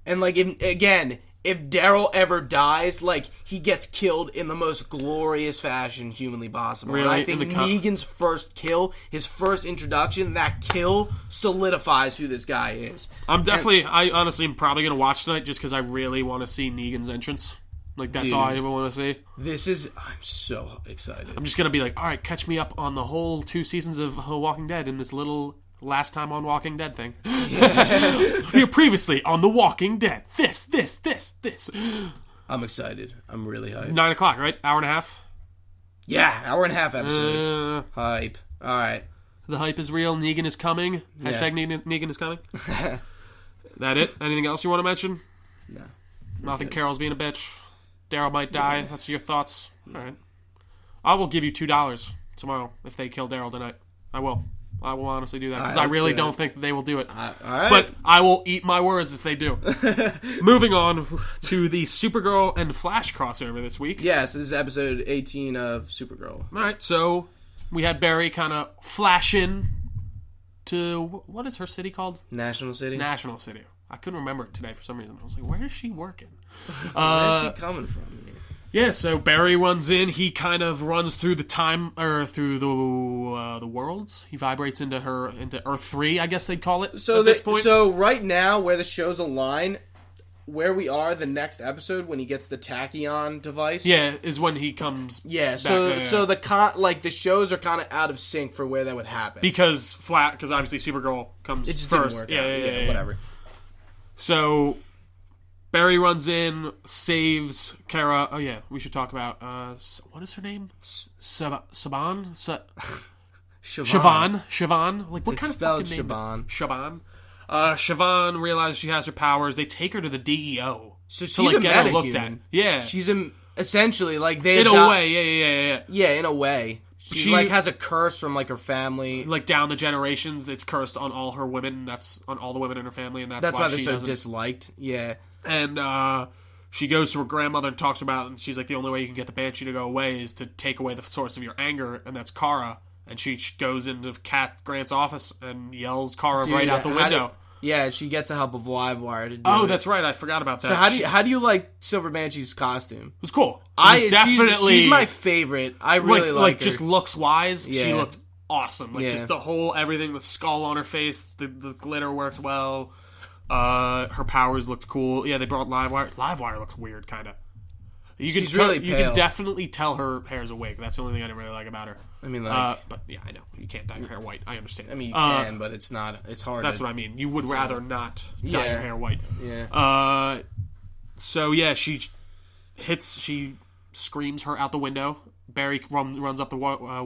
Speaker 2: and like if Daryl ever dies, like he gets killed in the most glorious fashion humanly possible.
Speaker 1: Really?
Speaker 2: And I think Negan's first kill, his first introduction, that kill solidifies who this guy is.
Speaker 1: I honestly am probably gonna watch tonight just because I really want to see Negan's entrance. Like, that's all I ever want to see.
Speaker 2: I'm so excited.
Speaker 1: I'm just going to be like, all right, catch me up on the whole 2 seasons of Walking Dead in this little last time on Walking Dead thing. Here previously on The Walking Dead. This.
Speaker 2: I'm excited. I'm really hyped.
Speaker 1: 9 o'clock, right? Hour and a half?
Speaker 2: Yeah, hour and a half episode. Hype. All right.
Speaker 1: The hype is real. Negan is coming. Hashtag Negan is coming. That it? Anything else you want to mention?
Speaker 2: No.
Speaker 1: Nothing. Carol's being a bitch. Daryl might die. That's your thoughts. All right. I will give you $2 tomorrow if they kill Daryl tonight. I will honestly do that because I really don't think they will do it.
Speaker 2: All right.
Speaker 1: But I will eat my words if they do. Moving on to the Supergirl and Flash crossover this week.
Speaker 2: Yeah, so this is episode 18 of Supergirl.
Speaker 1: All right, so we had Barry kind of flash in to, what is her city called?
Speaker 2: National City.
Speaker 1: National City. I couldn't remember it today for some reason. I was like, where is she working?
Speaker 2: Where is she coming from?
Speaker 1: Yeah, so Barry runs in. He kind of runs through the time, or through the worlds. He vibrates into Earth 3, I guess they'd call it.
Speaker 2: So
Speaker 1: at this point.
Speaker 2: So right now, where the show's align, where we are, the next episode when he gets the tachyon device.
Speaker 1: Yeah, is when he comes.
Speaker 2: Yeah.
Speaker 1: Back.
Speaker 2: So the shows are kind of out of sync for where that would happen
Speaker 1: because obviously Supergirl comes
Speaker 2: it just
Speaker 1: first.
Speaker 2: Didn't work out. Whatever.
Speaker 1: So Barry runs in, saves Kara. Oh yeah, we should talk about what is her name? Siobhan. Siobhan. Like what kind of fucking name? Siobhan. Siobhan realizes she has her powers. They take her to the DEO
Speaker 2: so she's
Speaker 1: to
Speaker 2: a
Speaker 1: get her looked at. Yeah,
Speaker 2: she's essentially like they
Speaker 1: in a way.
Speaker 2: Yeah, in a way. She like has a curse from like her family,
Speaker 1: like down the generations. It's cursed on all her women. That's on all the women in her family, and that's why
Speaker 2: they're so disliked. Yeah,
Speaker 1: and she goes to her grandmother and talks about it, and she's like, the only way you can get the Banshee to go away is to take away the source of your anger, and that's Kara. And she goes into Cat Grant's office and yells Kara right out the window.
Speaker 2: She gets the help of Livewire to do
Speaker 1: it. That's right. I forgot about that.
Speaker 2: So how do you like Silver Banshee's costume?
Speaker 1: It was cool. Definitely,
Speaker 2: she's my favorite. I really like her.
Speaker 1: Just looks wise. Yeah. She looked awesome. Just the whole everything, the skull on her face, the glitter works well. Her powers looked cool. Yeah, they brought Livewire. Livewire looks weird, kind of.
Speaker 2: She's really pale.
Speaker 1: You can definitely tell her hair's a wig. That's the only thing I didn't really like about her.
Speaker 2: I mean,
Speaker 1: but yeah, I know you can't dye your hair white. I understand.
Speaker 2: I mean, you can, but it's not. It's hard.
Speaker 1: That's what I mean. You would rather not dye your hair white.
Speaker 2: Yeah.
Speaker 1: So yeah, she screams her out the window. Barry runs up the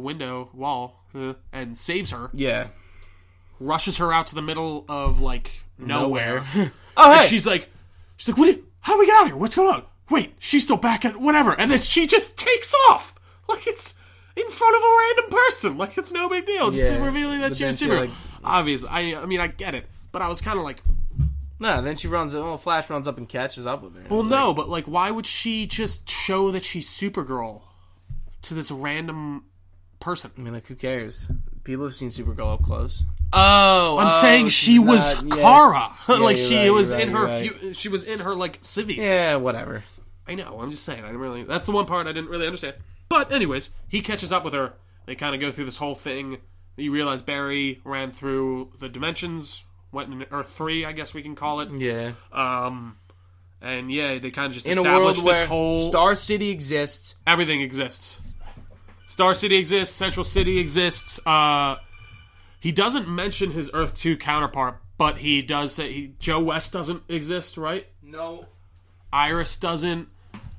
Speaker 1: window wall and saves her.
Speaker 2: Yeah.
Speaker 1: Rushes her out to the middle of like nowhere.
Speaker 2: Oh, hey.
Speaker 1: And she's like, how do we get out of here? What's going on? Wait, she's still back at whatever. And then she just takes off. Like it's in front of a random person. Like it's no big deal. Just revealing that she was Supergirl. Obviously, I mean, I get it. But I was kind of like...
Speaker 2: No, then Flash runs up and catches up with her.
Speaker 1: Well, no, but like, why would she just show that she's Supergirl to this random person?
Speaker 2: I mean, like, who cares? People have seen Supergirl up close.
Speaker 1: I'm saying she was Kara. Like she was in her like civvies.
Speaker 2: Yeah, whatever.
Speaker 1: I know. I'm just saying. That's the one part I didn't really understand. But anyways, he catches up with her. They kind of go through this whole thing. You realize Barry ran through the dimensions, went in Earth 3, I guess we can call it.
Speaker 2: Yeah.
Speaker 1: And yeah, they kind of just
Speaker 2: in
Speaker 1: established
Speaker 2: a world
Speaker 1: this
Speaker 2: where
Speaker 1: whole
Speaker 2: Star City exists.
Speaker 1: Everything exists. Star City exists. Central City exists. He doesn't mention his Earth 2 counterpart, but he does say Joe West doesn't exist, right?
Speaker 2: No.
Speaker 1: Iris doesn't.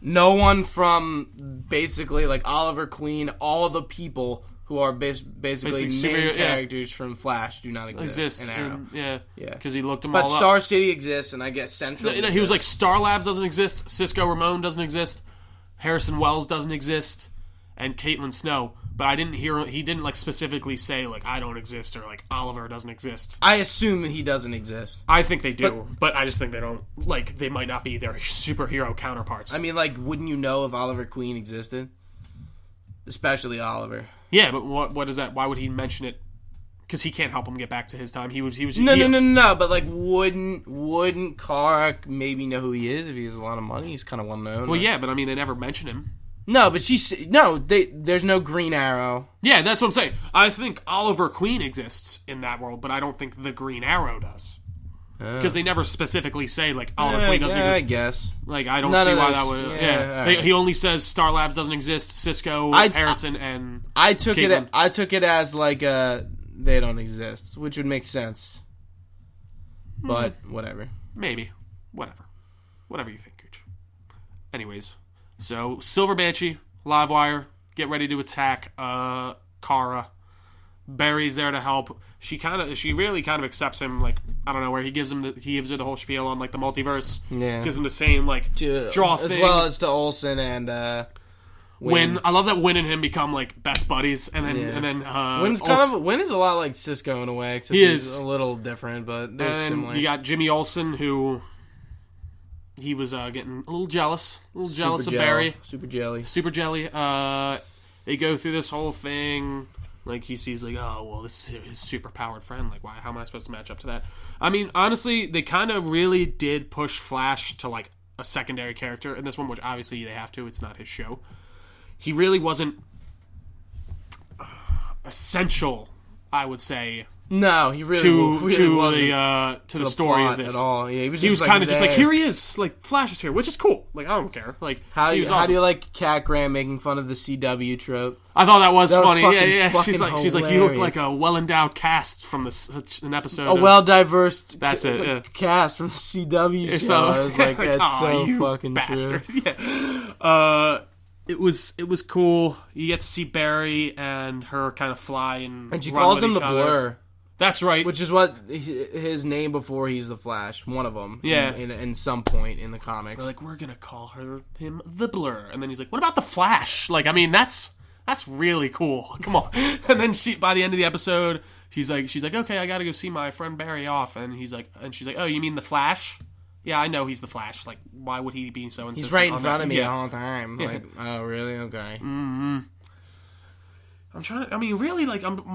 Speaker 2: No one from basically like Oliver Queen, all the people who are basically main characters from Flash do not exist in Arrow.
Speaker 1: Yeah, because he looked them all up.
Speaker 2: But Star City exists, and I guess Central.
Speaker 1: He was like Star Labs doesn't exist, Cisco Ramon doesn't exist, Harrison Wells doesn't exist, and Caitlin Snow. But I didn't hear he didn't like specifically say like I don't exist or like Oliver doesn't exist.
Speaker 2: I assume he doesn't exist.
Speaker 1: I think they do, but I just think they don't like they might not be their superhero counterparts.
Speaker 2: I mean, like, wouldn't you know if Oliver Queen existed? Especially Oliver.
Speaker 1: Yeah, but what is that? Why would he mention it? Because he can't help him get back to his time. He was
Speaker 2: no. But like, wouldn't Kara maybe know who he is if he has a lot of money? He's kind of well known.
Speaker 1: Well, yeah, but I mean, they never mention him.
Speaker 2: No, but there's no Green Arrow.
Speaker 1: Yeah, that's what I'm saying. I think Oliver Queen exists in that world, but I don't think the Green Arrow does. Because they never specifically say, like, Oliver Queen doesn't exist.
Speaker 2: I guess.
Speaker 1: Like, I don't see why that would... Right. He only says Star Labs doesn't exist, Cisco, Harrison, and
Speaker 2: I took it as, like, they don't exist, which would make sense. But, whatever.
Speaker 1: Maybe. Whatever you think, Gooch. Anyways... So, Silver Banshee, Livewire, get ready to attack Kara. Barry's there to help. She really kind of accepts him, like, I don't know, where he gives her the whole spiel on, like, the multiverse.
Speaker 2: Yeah.
Speaker 1: Gives him the same, like, draw thing.
Speaker 2: As well as to Olsen and
Speaker 1: Wynn. I love that Wynn and him become, like, best buddies. And then
Speaker 2: Wynn is a lot like Cisco in a way, except he's a little different, but they're similar.
Speaker 1: You got Jimmy Olsen, who... He was getting a little jealous of Barry.
Speaker 2: Super jelly.
Speaker 1: They go through this whole thing. Like, he sees, like, oh, well, this is his super-powered friend. Like, how am I supposed to match up to that? I mean, honestly, they kind of really did push Flash to, like, a secondary character in this one, which obviously they have to. It's not his show. He really wasn't essential, I would say.
Speaker 2: No, he really wasn't
Speaker 1: to the story of this
Speaker 2: at all. Yeah,
Speaker 1: he was kind of just like, here he is, like Flash is here, which is cool. Like, I don't care. Like,
Speaker 2: how do you like Cat Graham making fun of the CW trope?
Speaker 1: I thought that was funny. Yeah. She's
Speaker 2: hilarious.
Speaker 1: like, you look like a well-endowed cast from an episode.
Speaker 2: A well-diverse
Speaker 1: cast
Speaker 2: from the CW show. I was like, that's so fucking
Speaker 1: bastard.
Speaker 2: true.
Speaker 1: Yeah. It was cool. You get to see Barry and her kind of fly and
Speaker 2: she
Speaker 1: run
Speaker 2: calls
Speaker 1: with
Speaker 2: him
Speaker 1: each
Speaker 2: the
Speaker 1: other.
Speaker 2: Blur.
Speaker 1: That's right.
Speaker 2: Which is what his name before he's the Flash. One of them.
Speaker 1: Yeah.
Speaker 2: In some point in the comics.
Speaker 1: They're like, we're gonna call him the Blur, and then he's like, what about the Flash? Like, I mean, that's really cool. Come on. And then by the end of the episode, she's like, okay, I gotta go see my friend Barry off, and she's like, oh, you mean the Flash? Yeah, I know he's the Flash. Like, why would he be so insistent?
Speaker 2: He's right in front of me
Speaker 1: the
Speaker 2: whole time. Like, oh, really? Okay.
Speaker 1: Mm-hmm. I'm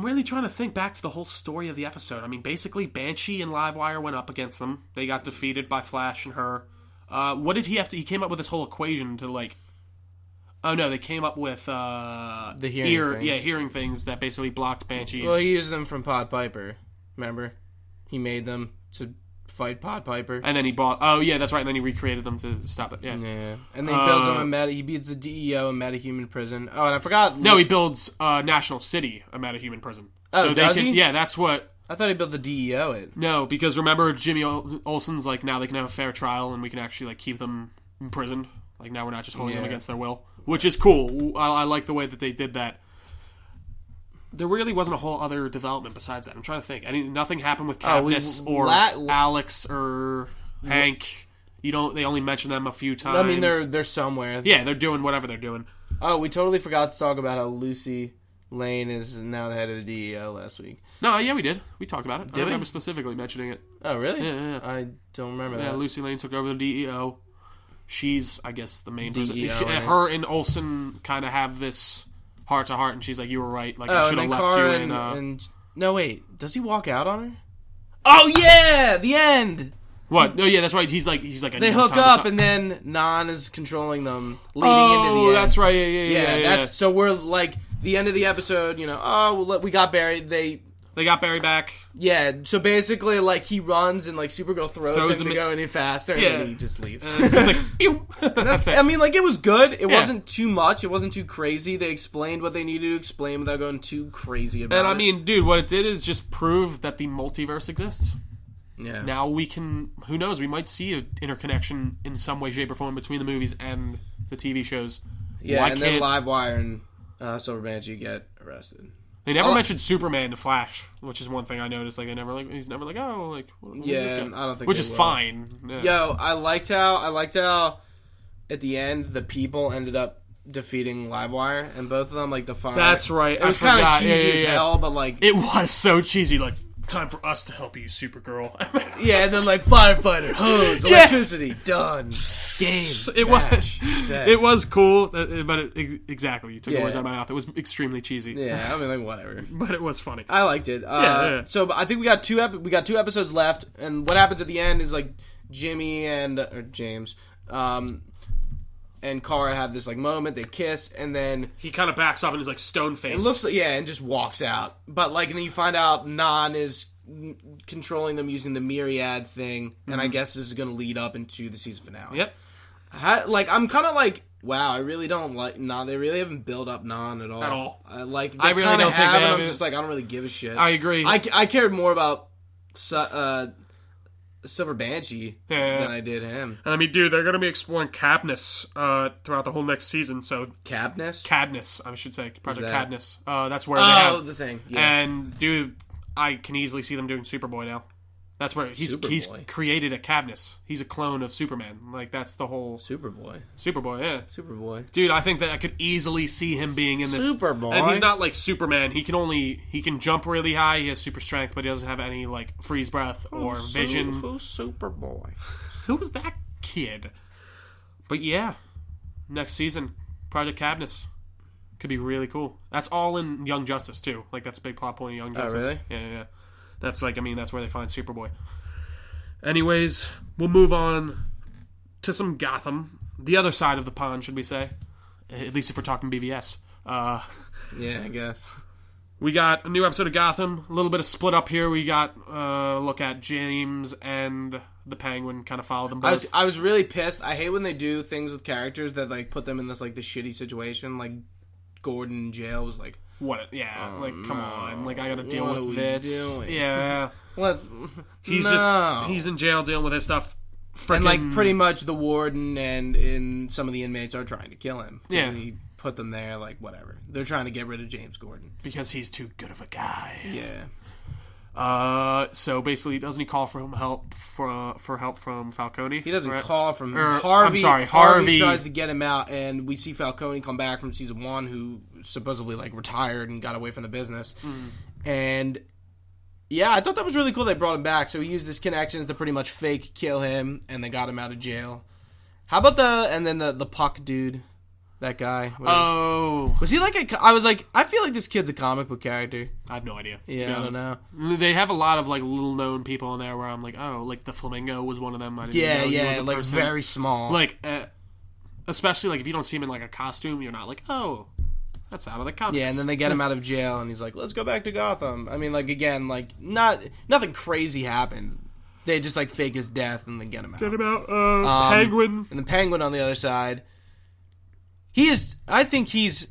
Speaker 1: really trying to think back to the whole story of the episode. I mean, basically, Banshee and Livewire went up against them. They got defeated by Flash and her. What did he have to... He came up with this whole equation to, like... Oh, no, they came up with,
Speaker 2: the hearing things.
Speaker 1: Yeah, hearing things that basically blocked Banshees.
Speaker 2: Well, he used them from Pod Piper. Remember? He made them to fight Pod Piper.
Speaker 1: And then he bought... Oh, yeah, that's right. And then he recreated them to stop it. Yeah.
Speaker 2: And then he builds them he beats the DEO in Metahuman Prison. Oh, and I forgot...
Speaker 1: No, he builds National City, a Metahuman Prison.
Speaker 2: Oh, so does he?
Speaker 1: Yeah, that's what...
Speaker 2: I thought he built the DEO it.
Speaker 1: No, because remember, Jimmy Olsen's like, now they can have a fair trial and we can actually like keep them imprisoned. Like, now we're not just holding them against their will. Which is cool. I like the way that they did that. There really wasn't a whole other development besides that. I'm trying to think. Nothing happened with Katniss or Alex or Hank. They only mention them a few times.
Speaker 2: I mean, they're somewhere.
Speaker 1: Yeah, they're doing whatever they're doing.
Speaker 2: Oh, we totally forgot to talk about how Lucy Lane is now the head of the DEO last week.
Speaker 1: No, yeah, we did. We talked about it.
Speaker 2: I
Speaker 1: remember specifically mentioning it.
Speaker 2: Oh, really?
Speaker 1: Yeah.
Speaker 2: I don't remember that.
Speaker 1: Yeah, Lucy Lane took over the DEO. She's, I guess, the main person.
Speaker 2: DEO,
Speaker 1: her and Olsen kind of have this heart-to-heart, and she's like, you were right. Like, I should have left you in...
Speaker 2: No, wait. Does he walk out on her? Oh, yeah! The end!
Speaker 1: What? No, yeah, that's right. He's like
Speaker 2: they hook up, and then Nan is controlling them, leading into the end.
Speaker 1: That's right. Yeah.
Speaker 2: So we're like the end of the episode. We got Barry. They
Speaker 1: got Barry back.
Speaker 2: Yeah. So basically, like he runs, and like Supergirl throws him to go any faster, and then he just leaves.
Speaker 1: It's just like, pew. That's it.
Speaker 2: I mean, like it was good. It wasn't too much. It wasn't too crazy. They explained what they needed to explain without going too crazy about it.
Speaker 1: And I mean, dude, what it did is just prove that the multiverse exists.
Speaker 2: Yeah.
Speaker 1: Now we can, who knows, we might see an interconnection in some way, shape, or form between the movies and the TV shows.
Speaker 2: Yeah, then Livewire and Silver Banshee get arrested.
Speaker 1: They never mentioned Superman and Flash, which is one thing I noticed. Like, he's never like, oh, like, what is this guy?
Speaker 2: I don't think
Speaker 1: which is fine. Yeah.
Speaker 2: Yo, I liked how at the end the people ended up defeating Livewire and both of them, like the fire.
Speaker 1: That's right.
Speaker 2: It was kind of cheesy as hell, but like
Speaker 1: it was so cheesy. Like, time for us to help you, Supergirl.
Speaker 2: And then like firefighter, hose, electricity, done. Game.
Speaker 1: It was cool, but exactly, you took the words out of my mouth. It was extremely cheesy.
Speaker 2: Yeah, I mean, like whatever.
Speaker 1: But it was funny.
Speaker 2: I liked it. So I think we got two episodes left, and what happens at the end is like Jimmy and James, and Kara have this like moment. They kiss, and then
Speaker 1: he kind of backs up and is like stone faced.
Speaker 2: It looks like, and just walks out. But like, and then you find out Nan is controlling them using the Myriad thing, and I guess this is going to lead up into the season finale.
Speaker 1: Yep.
Speaker 2: I'm kind of like, wow, I really don't like Nan. They really haven't built up Nan at all.
Speaker 1: I
Speaker 2: really
Speaker 1: don't think they have.
Speaker 2: I'm just like, I don't really give a shit.
Speaker 1: I agree.
Speaker 2: I cared more about Silver Banshee than I did him.
Speaker 1: And I mean, dude, they're going to be exploring Cadmus throughout the whole next season. So
Speaker 2: Cadmus,
Speaker 1: I should say, Project Cadmus. That's where they have
Speaker 2: the thing. Yeah.
Speaker 1: And dude, I can easily see them doing Superboy now. That's where he's created a Cadmus. He's a clone of Superman. Like, that's the whole Superboy, yeah.
Speaker 2: Superboy.
Speaker 1: Dude, I think that I could easily see him being in this.
Speaker 2: Superboy.
Speaker 1: And he's not like Superman. He can jump really high. He has super strength, but he doesn't have any like freeze breath or vision.
Speaker 2: Who's Superboy?
Speaker 1: Who was that kid? But yeah, next season, Project Cadmus could be really cool. That's all in Young Justice too. Like, that's a big plot point in Young Justice.
Speaker 2: Oh, really?
Speaker 1: Yeah. That's like, I mean, that's where they find Superboy. Anyways, we'll move on to some Gotham. The other side of the pond, should we say? At least if we're talking BVS.
Speaker 2: Yeah, I guess.
Speaker 1: We got a new episode of Gotham. A little bit of split up here. We got look at James and the Penguin. Kind of follow them both.
Speaker 2: I was really pissed. I hate when they do things with characters that like put them in this like the shitty situation. Like Gordon in jail was like,
Speaker 1: what? Yeah, like come on. Like I got to deal with this.
Speaker 2: Doing?
Speaker 1: Yeah. He's in jail dealing with his stuff.
Speaker 2: And like pretty much the warden and some of the inmates are trying to kill him.
Speaker 1: Yeah.
Speaker 2: He put them there, like whatever. They're trying to get rid of James Gordon
Speaker 1: because he's too good of a guy.
Speaker 2: Yeah.
Speaker 1: So basically, doesn't he call for help from Falcone?
Speaker 2: He doesn't call from
Speaker 1: Harvey. I'm sorry,
Speaker 2: Harvey tries to get him out, and we see Falcone come back from season 1, who supposedly like retired and got away from the business. And yeah, I thought that was really cool. They brought him back, so he used his connections to pretty much fake kill him, and they got him out of jail. How about the Puck dude? That guy. Was he like I was like, I feel like this kid's a comic book character.
Speaker 1: I have no idea.
Speaker 2: Yeah, I don't know.
Speaker 1: They have a lot of like little known people in there where I'm like, oh, like the Flamingo was one of them. I didn't know he was a
Speaker 2: like
Speaker 1: person.
Speaker 2: Very small.
Speaker 1: Like, especially like if you don't see him in like a costume, you're not like, oh, that's out of the comics.
Speaker 2: Yeah, and then they get him out of jail, and he's like, let's go back to Gotham. I mean, like again, like nothing crazy happened. They just like fake his death and then get him out.
Speaker 1: Penguin.
Speaker 2: And the Penguin on the other side. I think he's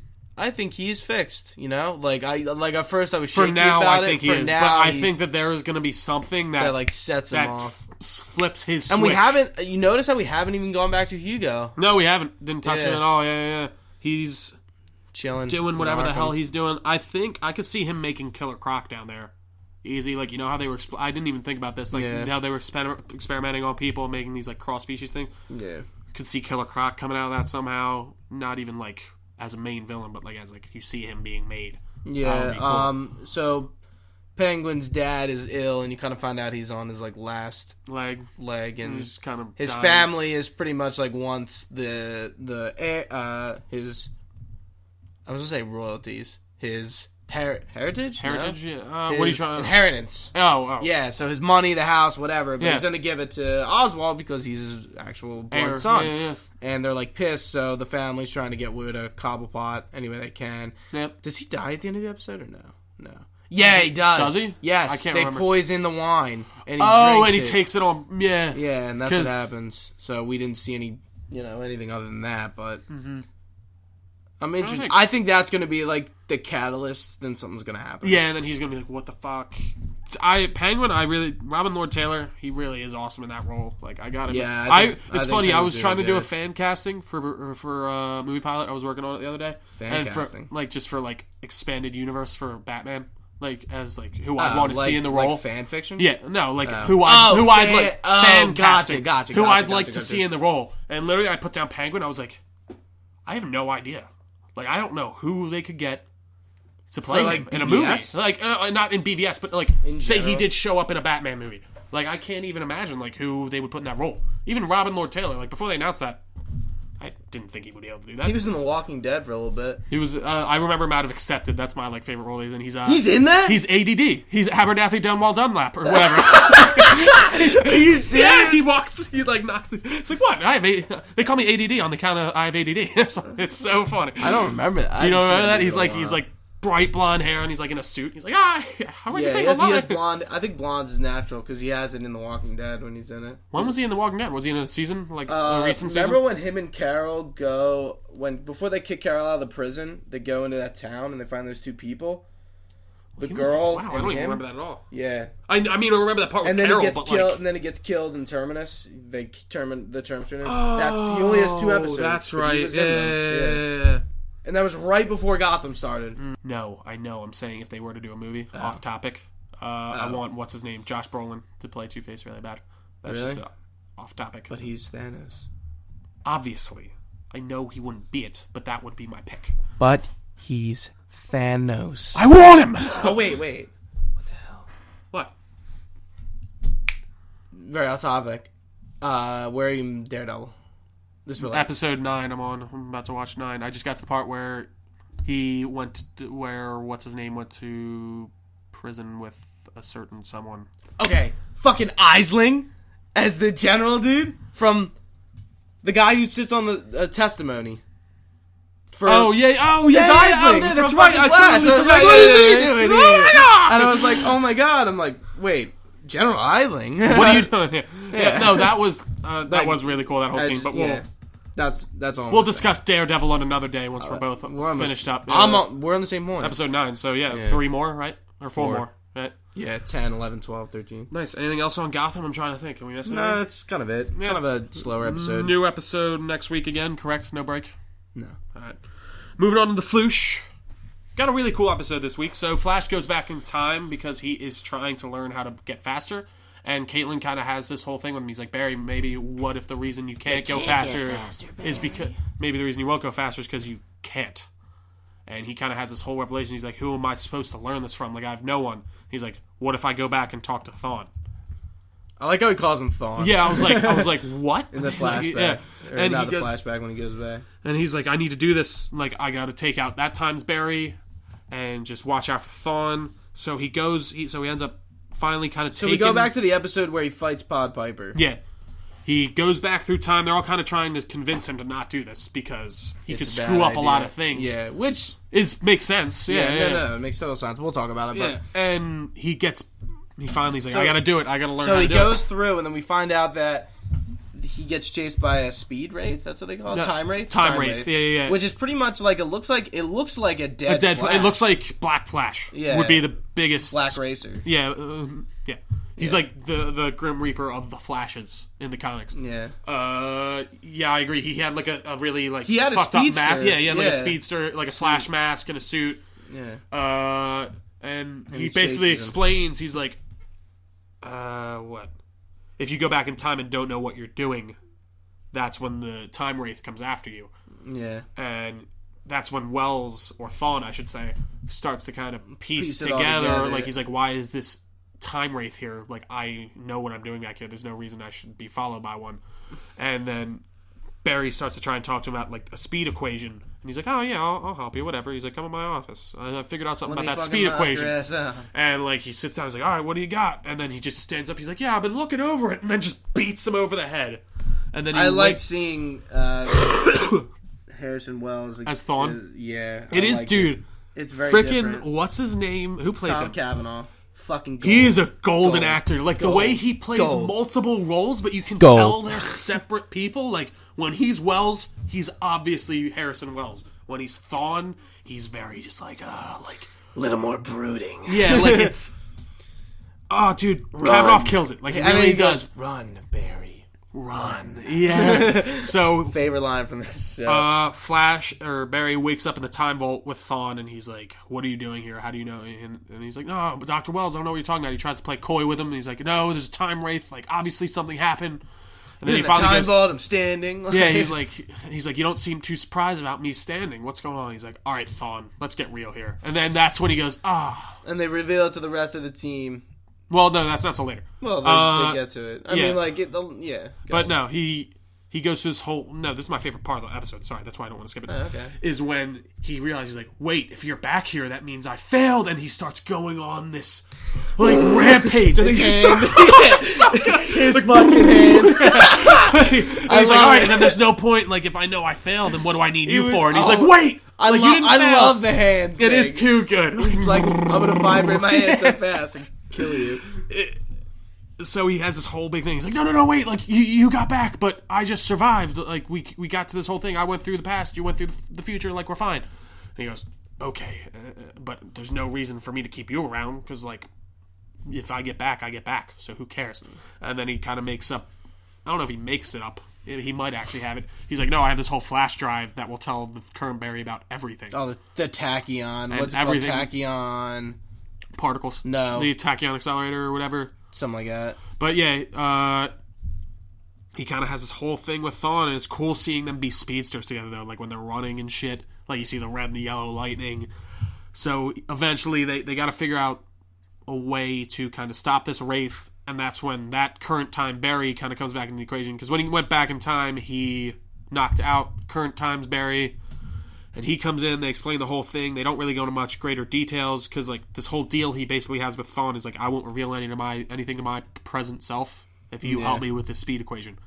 Speaker 2: fixed. You know, like at first I was shaky about it.
Speaker 1: I think he is, but I think that there is going to be something that
Speaker 2: like sets him off,
Speaker 1: flips his switch.
Speaker 2: And we haven't. You notice how we haven't even gone back to Hugo?
Speaker 1: No, we haven't. Didn't touch him at all. Yeah. He's
Speaker 2: chilling,
Speaker 1: doing whatever the hell he's doing. I think I could see him making Killer Croc down there. Easy, like, you know how they were. I didn't even think about this, like how they were experimenting on people, making these like cross species things.
Speaker 2: Yeah.
Speaker 1: Could see Killer Croc coming out of that somehow, not even like as a main villain, but like as like you see him being made.
Speaker 2: Yeah. Cool. So Penguin's dad is ill, and you kind of find out he's on his like last leg, and
Speaker 1: he's kind of
Speaker 2: his family is pretty much like wants his I was gonna say royalties, his heritage.
Speaker 1: Heritage.
Speaker 2: No?
Speaker 1: Yeah. What are you trying?
Speaker 2: Inheritance.
Speaker 1: Oh.
Speaker 2: Yeah. So his money, the house, whatever. But he's gonna give it to Oswald because he's his actual blood son.
Speaker 1: Yeah.
Speaker 2: And they're like pissed. So the family's trying to get rid of Cobblepot any way they can.
Speaker 1: Yep.
Speaker 2: Does he die at the end of the episode or no? No. Yeah, he does.
Speaker 1: Does he?
Speaker 2: Yes.
Speaker 1: I can't remember.
Speaker 2: They poison the wine, and he drinks
Speaker 1: he takes it on. Yeah.
Speaker 2: Yeah, and that's what happens. So we didn't see anything other than that, but. Mm-hmm. I'm interested. I think that's going to be like the catalyst. Then something's going to happen.
Speaker 1: Yeah, and then he's going to be like, "What the fuck?" Penguin. Robin Lord Taylor. He really is awesome in that role. Like I got him.
Speaker 2: Yeah,
Speaker 1: it's funny. I was trying to do a fan casting for a movie pilot I was working on it the other day.
Speaker 2: Fan casting,
Speaker 1: just for like expanded universe for Batman. Like as like who I want to see in the role.
Speaker 2: Like fan fiction.
Speaker 1: Yeah, no, like who I'd like fan casting.
Speaker 2: Gotcha.
Speaker 1: Who I'd like to see in the role. And literally, I put down Penguin. I was like, I have no idea. Like, I don't know who they could get to play him in a movie. Like, not in BVS, but like, say he did show up in a Batman movie. Like, I can't even imagine like who they would put in that role. Even Robin Lord Taylor. Like, before they announced that, I didn't think he would be able to do that.
Speaker 2: He was in The Walking Dead for a little bit.
Speaker 1: He was. I remember him out of Accepted. That's my like favorite role he's in. He's
Speaker 2: in that.
Speaker 1: He's ADD. He's Abernathy Dunwall Dunlap or whatever.
Speaker 2: Are you serious?
Speaker 1: Yeah, he walks. He like knocks. It's like what? They call me ADD on the count of I have ADD. It's so funny.
Speaker 2: I don't remember that.
Speaker 1: You don't remember that? He's like bright blonde hair and he's like in a suit. He's like, how would you think?
Speaker 2: He has blonde. I think blonde's is natural because he has it in The Walking Dead when he's in it.
Speaker 1: When was he in The Walking Dead? Was he in a season like a recent season?
Speaker 2: Remember when him and Carol before they kick Carol out of the prison, they go into that town and they find those two people. The girl.
Speaker 1: Wow, I don't even remember that at all.
Speaker 2: Yeah.
Speaker 1: I mean, I remember that part with
Speaker 2: Carol,
Speaker 1: Carol,
Speaker 2: he gets killed, and then he gets killed in Terminus. They term the Terminus. He only has 2 episodes.
Speaker 1: That's right. Yeah.
Speaker 2: And that was right before Gotham started.
Speaker 1: No, I know. I'm saying if they were to do a movie, off topic, I want what's his name, Josh Brolin, to play Two-Face really bad. That's just off topic.
Speaker 2: But he's Thanos.
Speaker 1: Obviously, I know he wouldn't be it, but that would be my pick.
Speaker 2: But he's Thanos.
Speaker 1: I want him.
Speaker 2: Oh wait. What the hell?
Speaker 1: What?
Speaker 2: Very off topic. Where are you in Daredevil?
Speaker 1: Episode 9 I'm on. I'm about to watch 9. I just got to the part where he went what's his name went to prison with a certain someone.
Speaker 2: Okay. Fucking Aisling as the general dude from The guy who sits on the testimony.
Speaker 1: That's right. I
Speaker 2: Flash.
Speaker 1: totally
Speaker 2: I was
Speaker 1: forgot.
Speaker 2: like, what is he doing? Oh my god! And I was like, oh my god. I'm like, wait, General Eiling?
Speaker 1: What are you doing here? Yeah. No, that was really cool, that whole scene. But
Speaker 2: that's all.
Speaker 1: We'll discuss Daredevil on another day once we're both finished up.
Speaker 2: We're on the same point.
Speaker 1: Episode 9, so 3 more, right? Or 4 more, right?
Speaker 2: Yeah, 10, 11, 12, 13.
Speaker 1: Nice. Anything else on Gotham? I'm trying to think. Can we miss anything?
Speaker 2: No, that's kind of it. Yeah. Kind of a slower episode.
Speaker 1: New episode next week again, correct? No break?
Speaker 2: No.
Speaker 1: Alright. Moving on to the Floosh. Got a really cool episode this week. So Flash goes back in time because he is trying to learn how to get faster. And Caitlin kind of has this whole thing with him. He's like, Barry, maybe what if the reason you can't go faster is because... Maybe the reason you won't go faster is because you can't. And he kind of has this whole revelation. He's like, who am I supposed to learn this from? Like, I have no one. He's like, what if I go back and talk to Thawne?
Speaker 2: I like how he calls him Thawne.
Speaker 1: Yeah, I was like, what?
Speaker 2: In the flashback.
Speaker 1: Like, yeah. And
Speaker 2: not the flashback when he goes back.
Speaker 1: And he's like, I need to do this. Like, I got to take out that time's Barry and just watch out for Thawne. So he ends up finally kind of taking...
Speaker 2: So we go back to the episode where he fights Pod Piper.
Speaker 1: Yeah. He goes back through time. They're all kind of trying to convince him to not do this because he could screw up a lot of things.
Speaker 2: Yeah, which...
Speaker 1: makes sense.
Speaker 2: No, it makes total sense. We'll talk about it.
Speaker 1: Yeah, but... and he finally's like, I gotta do it. I gotta learn how to do it.
Speaker 2: So he goes through, and then we find out that he gets chased by a speed wraith. That's what they call it? Time wraith?
Speaker 1: Time wraith. Yeah.
Speaker 2: Which is pretty much like, it looks like a dead Flash.
Speaker 1: It looks like Black Flash.
Speaker 2: Yeah.
Speaker 1: Would be the biggest...
Speaker 2: Black Racer.
Speaker 1: Yeah, yeah. He's like the Grim Reaper of the Flashes in the comics.
Speaker 2: Yeah.
Speaker 1: Yeah, I agree. He had like a really like
Speaker 2: he had
Speaker 1: fucked
Speaker 2: a
Speaker 1: up
Speaker 2: speedster.
Speaker 1: mask. Yeah, he had like a speedster, like a Flash mask and a suit.
Speaker 2: Yeah.
Speaker 1: And he basically explains, he's like, what? If you go back in time and don't know what you're doing, that's when the Time Wraith comes after you.
Speaker 2: Yeah.
Speaker 1: And that's when Wells, or Thawne, I should say, starts to kind of piece together. Like, he's like, why is this Time Wraith here? Like, I know what I'm doing back here. There's no reason I should be followed by one. And then Barry starts to try and talk to him about, like, a speed equation. And he's like, oh, yeah, I'll help you, whatever. He's like, come in my office. I figured out something about that speed equation. And, like, he sits down. He's like, all right, what do you got? And then he just stands up. He's like, yeah, I've been looking over it. And then just beats him over the head. And then
Speaker 2: I like seeing Harrison Wells
Speaker 1: as Thawne.
Speaker 2: Yeah.
Speaker 1: It is, dude.
Speaker 2: It's very
Speaker 1: freaking,
Speaker 2: different.
Speaker 1: What's his name? Who plays him?
Speaker 2: Tom Cavanaugh. Fucking gold.
Speaker 1: He is a golden actor. Like, the way he plays multiple roles, but you can tell they're separate people. Like, when he's Wells, he's obviously Harrison Wells. When he's Thawne, he's very just like, a little more brooding. Yeah, like, it's... Oh, dude, Cavanaugh kills it. Like, he really does.
Speaker 2: Run, Barry. Run.
Speaker 1: Yeah. So...
Speaker 2: Favorite line from this show.
Speaker 1: Barry wakes up in the time vault with Thawne, and he's like, what are you doing here? How do you know? And he's like, no, but Dr. Wells, I don't know what you're talking about. He tries to play coy with him, and he's like, no, there's a time wraith. Like, obviously something happened. And then he finally
Speaker 2: time vault, I'm standing.
Speaker 1: Yeah, he's like, you don't seem too surprised about me standing. What's going on? He's like, all right, Thawne, let's get real here. And then that's when he goes,
Speaker 2: And they reveal it to the rest of the team.
Speaker 1: Well, no, that's not till later.
Speaker 2: Well, they get to it. I mean, like,
Speaker 1: But no, he goes through this whole... No, this is my favorite part of the episode. Sorry, that's why I don't want to skip it.
Speaker 2: Okay.
Speaker 1: Is when he realizes, like, wait, if you're back here, that means I failed. And he starts going on this, like, rampage. And
Speaker 2: his fucking hand.
Speaker 1: He's like, all right, and then there's no point. Like, if I know I failed, then what do I need you for? And he's like, wait!
Speaker 2: I love the hand thing.
Speaker 1: It is too good.
Speaker 2: He's like, I'm going to vibrate my hand so fast and kill you.
Speaker 1: So he has this whole big thing. He's like, no, wait, like, you got back, but I just survived. Like, we got to this whole thing. I went through the past, you went through the future, like, we're fine. And he goes, okay, but there's no reason for me to keep you around, because, like, if I get back, I get back, so who cares? And then he kind of makes up, I don't know if he makes it up. He might actually have it. He's like, no, I have this whole flash drive that will tell the current Barry about everything.
Speaker 2: Oh, the tachyon.
Speaker 1: And
Speaker 2: what's everything. Called? Tachyon.
Speaker 1: Particles.
Speaker 2: No.
Speaker 1: The tachyon accelerator or whatever.
Speaker 2: Something like that.
Speaker 1: But yeah, he kind of has this whole thing with Thawne, and it's cool seeing them be speedsters together, though, like when they're running and shit. Like, you see the red and the yellow lightning. So eventually they got to figure out a way to kind of stop this wraith, and that's when that current time Barry kind of comes back into the equation, because when he went back in time, he knocked out current time's Barry. And he comes in, they explain the whole thing. They don't really go into much greater details, because, like, this whole deal he basically has with Thawne is, like, I won't reveal anything to my present self if you help me with the speed equation.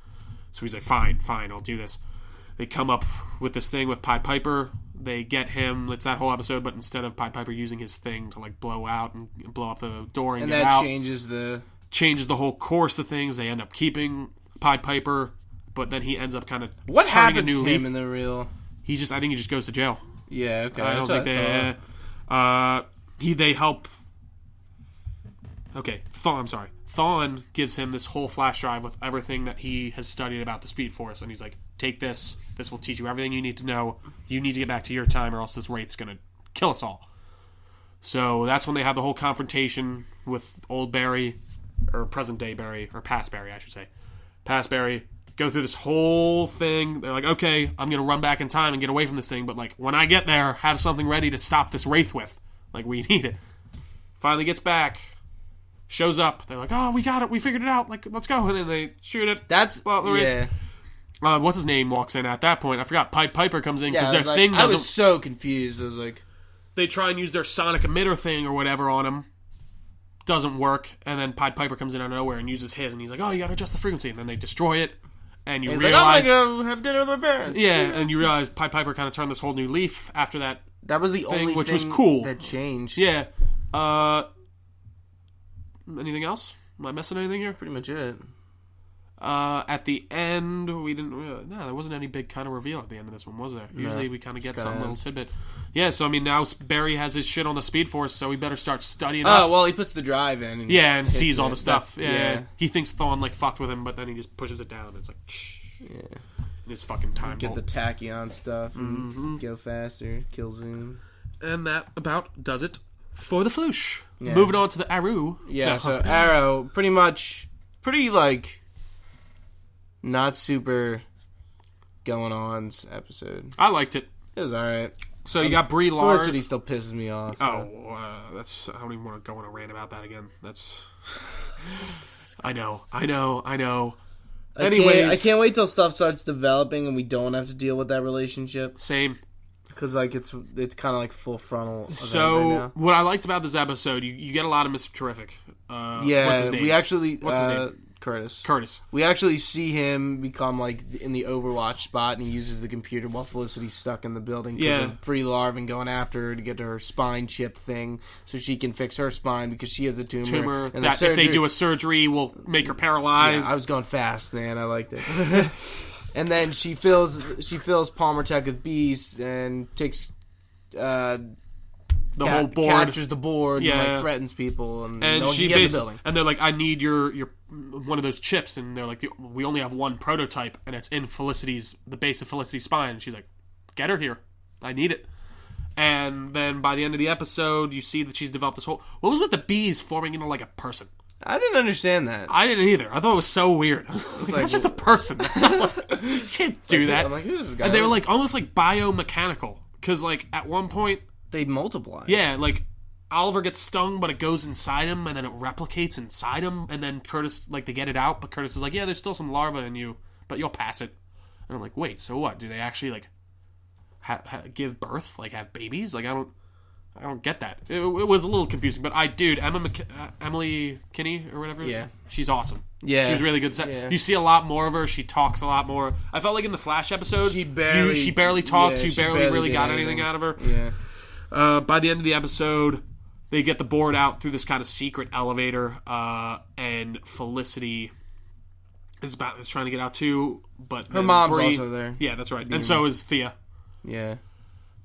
Speaker 1: So he's like, fine, I'll do this. They come up with this thing with Pied Piper. They get him. It's that whole episode, but instead of Pied Piper using his thing to like blow out and blow up the door and get
Speaker 2: that
Speaker 1: out,
Speaker 2: changes
Speaker 1: the whole course of things. They end up keeping Pied Piper, but then he ends up kind of
Speaker 2: what
Speaker 1: turning
Speaker 2: happens
Speaker 1: a new
Speaker 2: to him
Speaker 1: leaf.
Speaker 2: In the real?
Speaker 1: I think he just goes to jail.
Speaker 2: Yeah, okay.
Speaker 1: I don't think they help. Okay, Thawne gives him this whole flash drive with everything that he has studied about the Speed Force, and he's like, take this. This will teach you everything you need to know. You need to get back to your time, or else this Wraith's going to kill us all. So that's when they have the whole confrontation with old Barry, or present-day Barry, or past Barry, I should say. Past Barry. Go through this whole thing. They're like, okay, I'm going to run back in time and get away from this thing, but like when I get there, have something ready to stop this Wraith with. Like, we need it. Finally gets back. Shows up. They're like, oh, we got it. We figured it out. Like, let's go. And then they shoot it.
Speaker 2: Yeah.
Speaker 1: What's his name walks in at that point? I forgot. Pied Piper comes in because their thing doesn't...
Speaker 2: I was so confused. I was like...
Speaker 1: They try and use their sonic emitter thing or whatever on him. Doesn't work. And then Pied Piper comes in out of nowhere and uses his. And he's like, oh, you got to adjust the frequency. And then they destroy it. And you realize...
Speaker 2: Like, I'm going to go have dinner with my parents.
Speaker 1: Yeah, and you realize Pied Piper kind of turned this whole new leaf after that.
Speaker 2: That was the only
Speaker 1: which
Speaker 2: thing
Speaker 1: was cool.
Speaker 2: That changed.
Speaker 1: Yeah. Anything else? Am I missing anything here?
Speaker 2: Pretty much it.
Speaker 1: At the end, we didn't... No, there wasn't any big kind of reveal at the end of this one, was there? Usually we kind of get some little tidbit. Yeah, so I mean, now Barry has his shit on the Speed Force, so we better start studying up.
Speaker 2: Oh, well, he puts the drive in.
Speaker 1: And sees all the stuff. Yeah. He thinks Thawne, like, fucked with him, but then he just pushes it down. And it's like, shh.
Speaker 2: Yeah.
Speaker 1: In his fucking time
Speaker 2: Get the tachyon stuff and go faster. Kill Zoom.
Speaker 1: And that about does it for the Floosh.
Speaker 2: Yeah.
Speaker 1: Moving on to the Arrow.
Speaker 2: Yeah, so Arrow, pretty, like... Not super going on's episode.
Speaker 1: I liked it.
Speaker 2: It was alright.
Speaker 1: So you got Brie Larson.
Speaker 2: Felicity still pisses me off. So.
Speaker 1: That's... I don't even want to go on a rant about that again. That's... I know. Anyways.
Speaker 2: I can't wait till stuff starts developing and we don't have to deal with that relationship.
Speaker 1: Same.
Speaker 2: Because, like, it's kind of like full frontal.
Speaker 1: So,
Speaker 2: right now.
Speaker 1: What I liked about this episode, you get a lot of Mr. Terrific. What's his name?
Speaker 2: We actually...
Speaker 1: What's his name?
Speaker 2: Curtis. We actually see him become, like, in the Overwatch spot, and he uses the computer while Felicity's stuck in the building because of Brie Larson going after her to get her spine chip thing so she can fix her spine because she has a tumor. And
Speaker 1: that if they do a surgery will make her paralyzed.
Speaker 2: Yeah, I was going fast, man. I liked it. And then she fills Palmer Tech with bees and takes... the whole board, captures the board, and like threatens people, and she the building.
Speaker 1: And they're like, "I need your one of those chips," and they're like, "We only have one prototype, and it's in the base of Felicity's spine." And she's like, "Get her here, I need it." And then by the end of the episode, you see that she's developed this whole. What was with the bees forming into like a person?
Speaker 2: I didn't understand that.
Speaker 1: I didn't either. I thought it was so weird. That's just a person. That's not like, you can't do that.
Speaker 2: I'm like, who's this guy?
Speaker 1: And they were like almost like biomechanical because like at one point.
Speaker 2: They multiply.
Speaker 1: Yeah, like, Oliver gets stung, but it goes inside him, and then it replicates inside him, and then Curtis, like, they get it out, but Curtis is like, yeah, there's still some larva in you, but you'll pass it. And I'm like, wait, so what? Do they actually, like, give birth? Like, have babies? Like, I don't get that. It was a little confusing, but Emily Kinney, or whatever, she's awesome.
Speaker 2: Yeah.
Speaker 1: She was really good. Yeah. You see a lot more of her. She talks a lot more. I felt like in the Flash episode, she barely talked. You barely really got anything out of her.
Speaker 2: Yeah.
Speaker 1: By the end of the episode, they get the board out through this kind of secret elevator, and Felicity is trying to get out too, but
Speaker 2: her mom's also there.
Speaker 1: Yeah, that's right. And so is Thea.
Speaker 2: Yeah.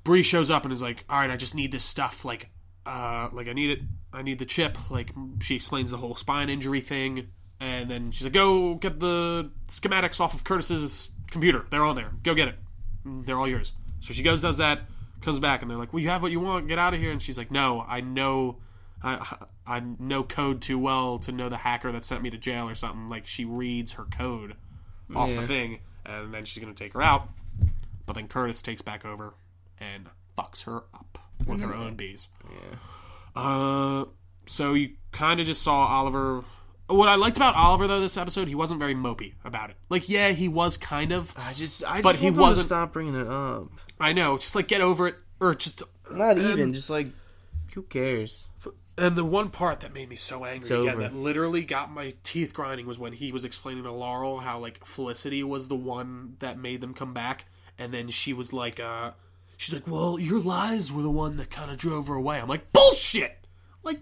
Speaker 1: Bree shows up and is like, "All right, I just need this stuff. Like I need it. I need the chip." Like, she explains the whole spine injury thing, and then she's like, "Go get the schematics off of Curtis's computer. They're on there. Go get it. They're all yours." So she goes, does that. Comes back and they're like, "Well, you have what you want. Get out of here." And she's like, "No, I know code too well to know the hacker that sent me to jail or something." Like, she reads her code off the thing, and then she's gonna take her out. But then Curtis takes back over and fucks her up with her own bees.
Speaker 2: Yeah.
Speaker 1: So you kind of just saw Oliver. What I liked about Oliver, though, this episode, he wasn't very mopey about it. Like, yeah, he was kind of.
Speaker 2: I just
Speaker 1: but he wasn't.
Speaker 2: To stop bringing it up.
Speaker 1: I know, just like get over it, or just
Speaker 2: not even, just like who cares?
Speaker 1: And the one part that made me so angry again, that literally got my teeth grinding, was when he was explaining to Laurel how, like, Felicity was the one that made them come back. And then she was like, she's like, well, your lies were the one that kind of drove her away. I'm like, bullshit! Like,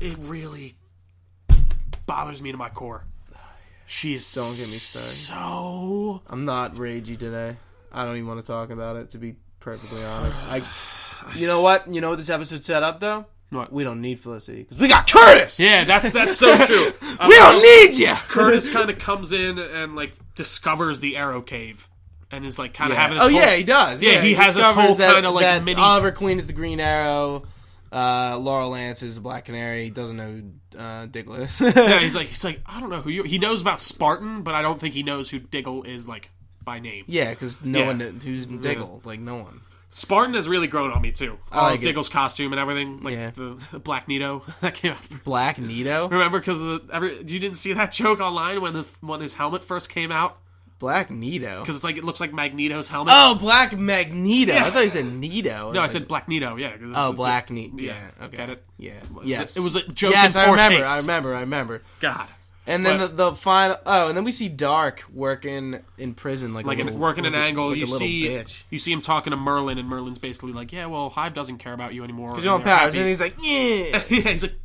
Speaker 1: it really bothers me to my core. She's
Speaker 2: Don't get me started.
Speaker 1: So...
Speaker 2: I'm not ragey today. I don't even want to talk about it, to be perfectly honest. You know what? You know what this episode set up, though?
Speaker 1: What?
Speaker 2: We don't need Felicity, because we got Curtis!
Speaker 1: Yeah, that's so true.
Speaker 2: We don't need you!
Speaker 1: Curtis kind of comes in and, like, discovers the Arrow Cave. And is, like, kind of having this
Speaker 2: yeah, he does.
Speaker 1: Yeah, he has this whole kind of, like, mini...
Speaker 2: Oliver Queen is the Green Arrow. Laurel Lance is the Black Canary. He doesn't know who Diggle is.
Speaker 1: Yeah, he's like, I don't know who you... He knows about Spartan, but I don't think he knows who Diggle is, like, by name.
Speaker 2: Yeah, because no one knows who's Diggle. Like, no one.
Speaker 1: Spartan has really grown on me, too. All of Diggle's costume and everything. Like, the Black Nito that came out first.
Speaker 2: Black Nito?
Speaker 1: Remember, because you didn't see that joke online when his helmet first came out?
Speaker 2: Black Nito?
Speaker 1: Because it's like, it looks like Magneto's helmet.
Speaker 2: Oh, Black Magneto. Yeah. I thought you said Nito.
Speaker 1: No, I said Black Nito, yeah.
Speaker 2: Oh, Black Nito.
Speaker 1: Yeah,
Speaker 2: okay.
Speaker 1: Get it?
Speaker 2: Yeah. Yes.
Speaker 1: It was a joke
Speaker 2: yes,
Speaker 1: in poor
Speaker 2: I
Speaker 1: taste.
Speaker 2: remember.
Speaker 1: God.
Speaker 2: And then the final... Oh, and then we see Dark working in prison like a little...
Speaker 1: working an angle.
Speaker 2: Like
Speaker 1: you
Speaker 2: a little
Speaker 1: see,
Speaker 2: bitch.
Speaker 1: You see him talking to Merlin, and Merlin's basically like, yeah, well, Hive doesn't care about you anymore.
Speaker 2: Because you're on powers. And he's like,
Speaker 1: yeah, he's like,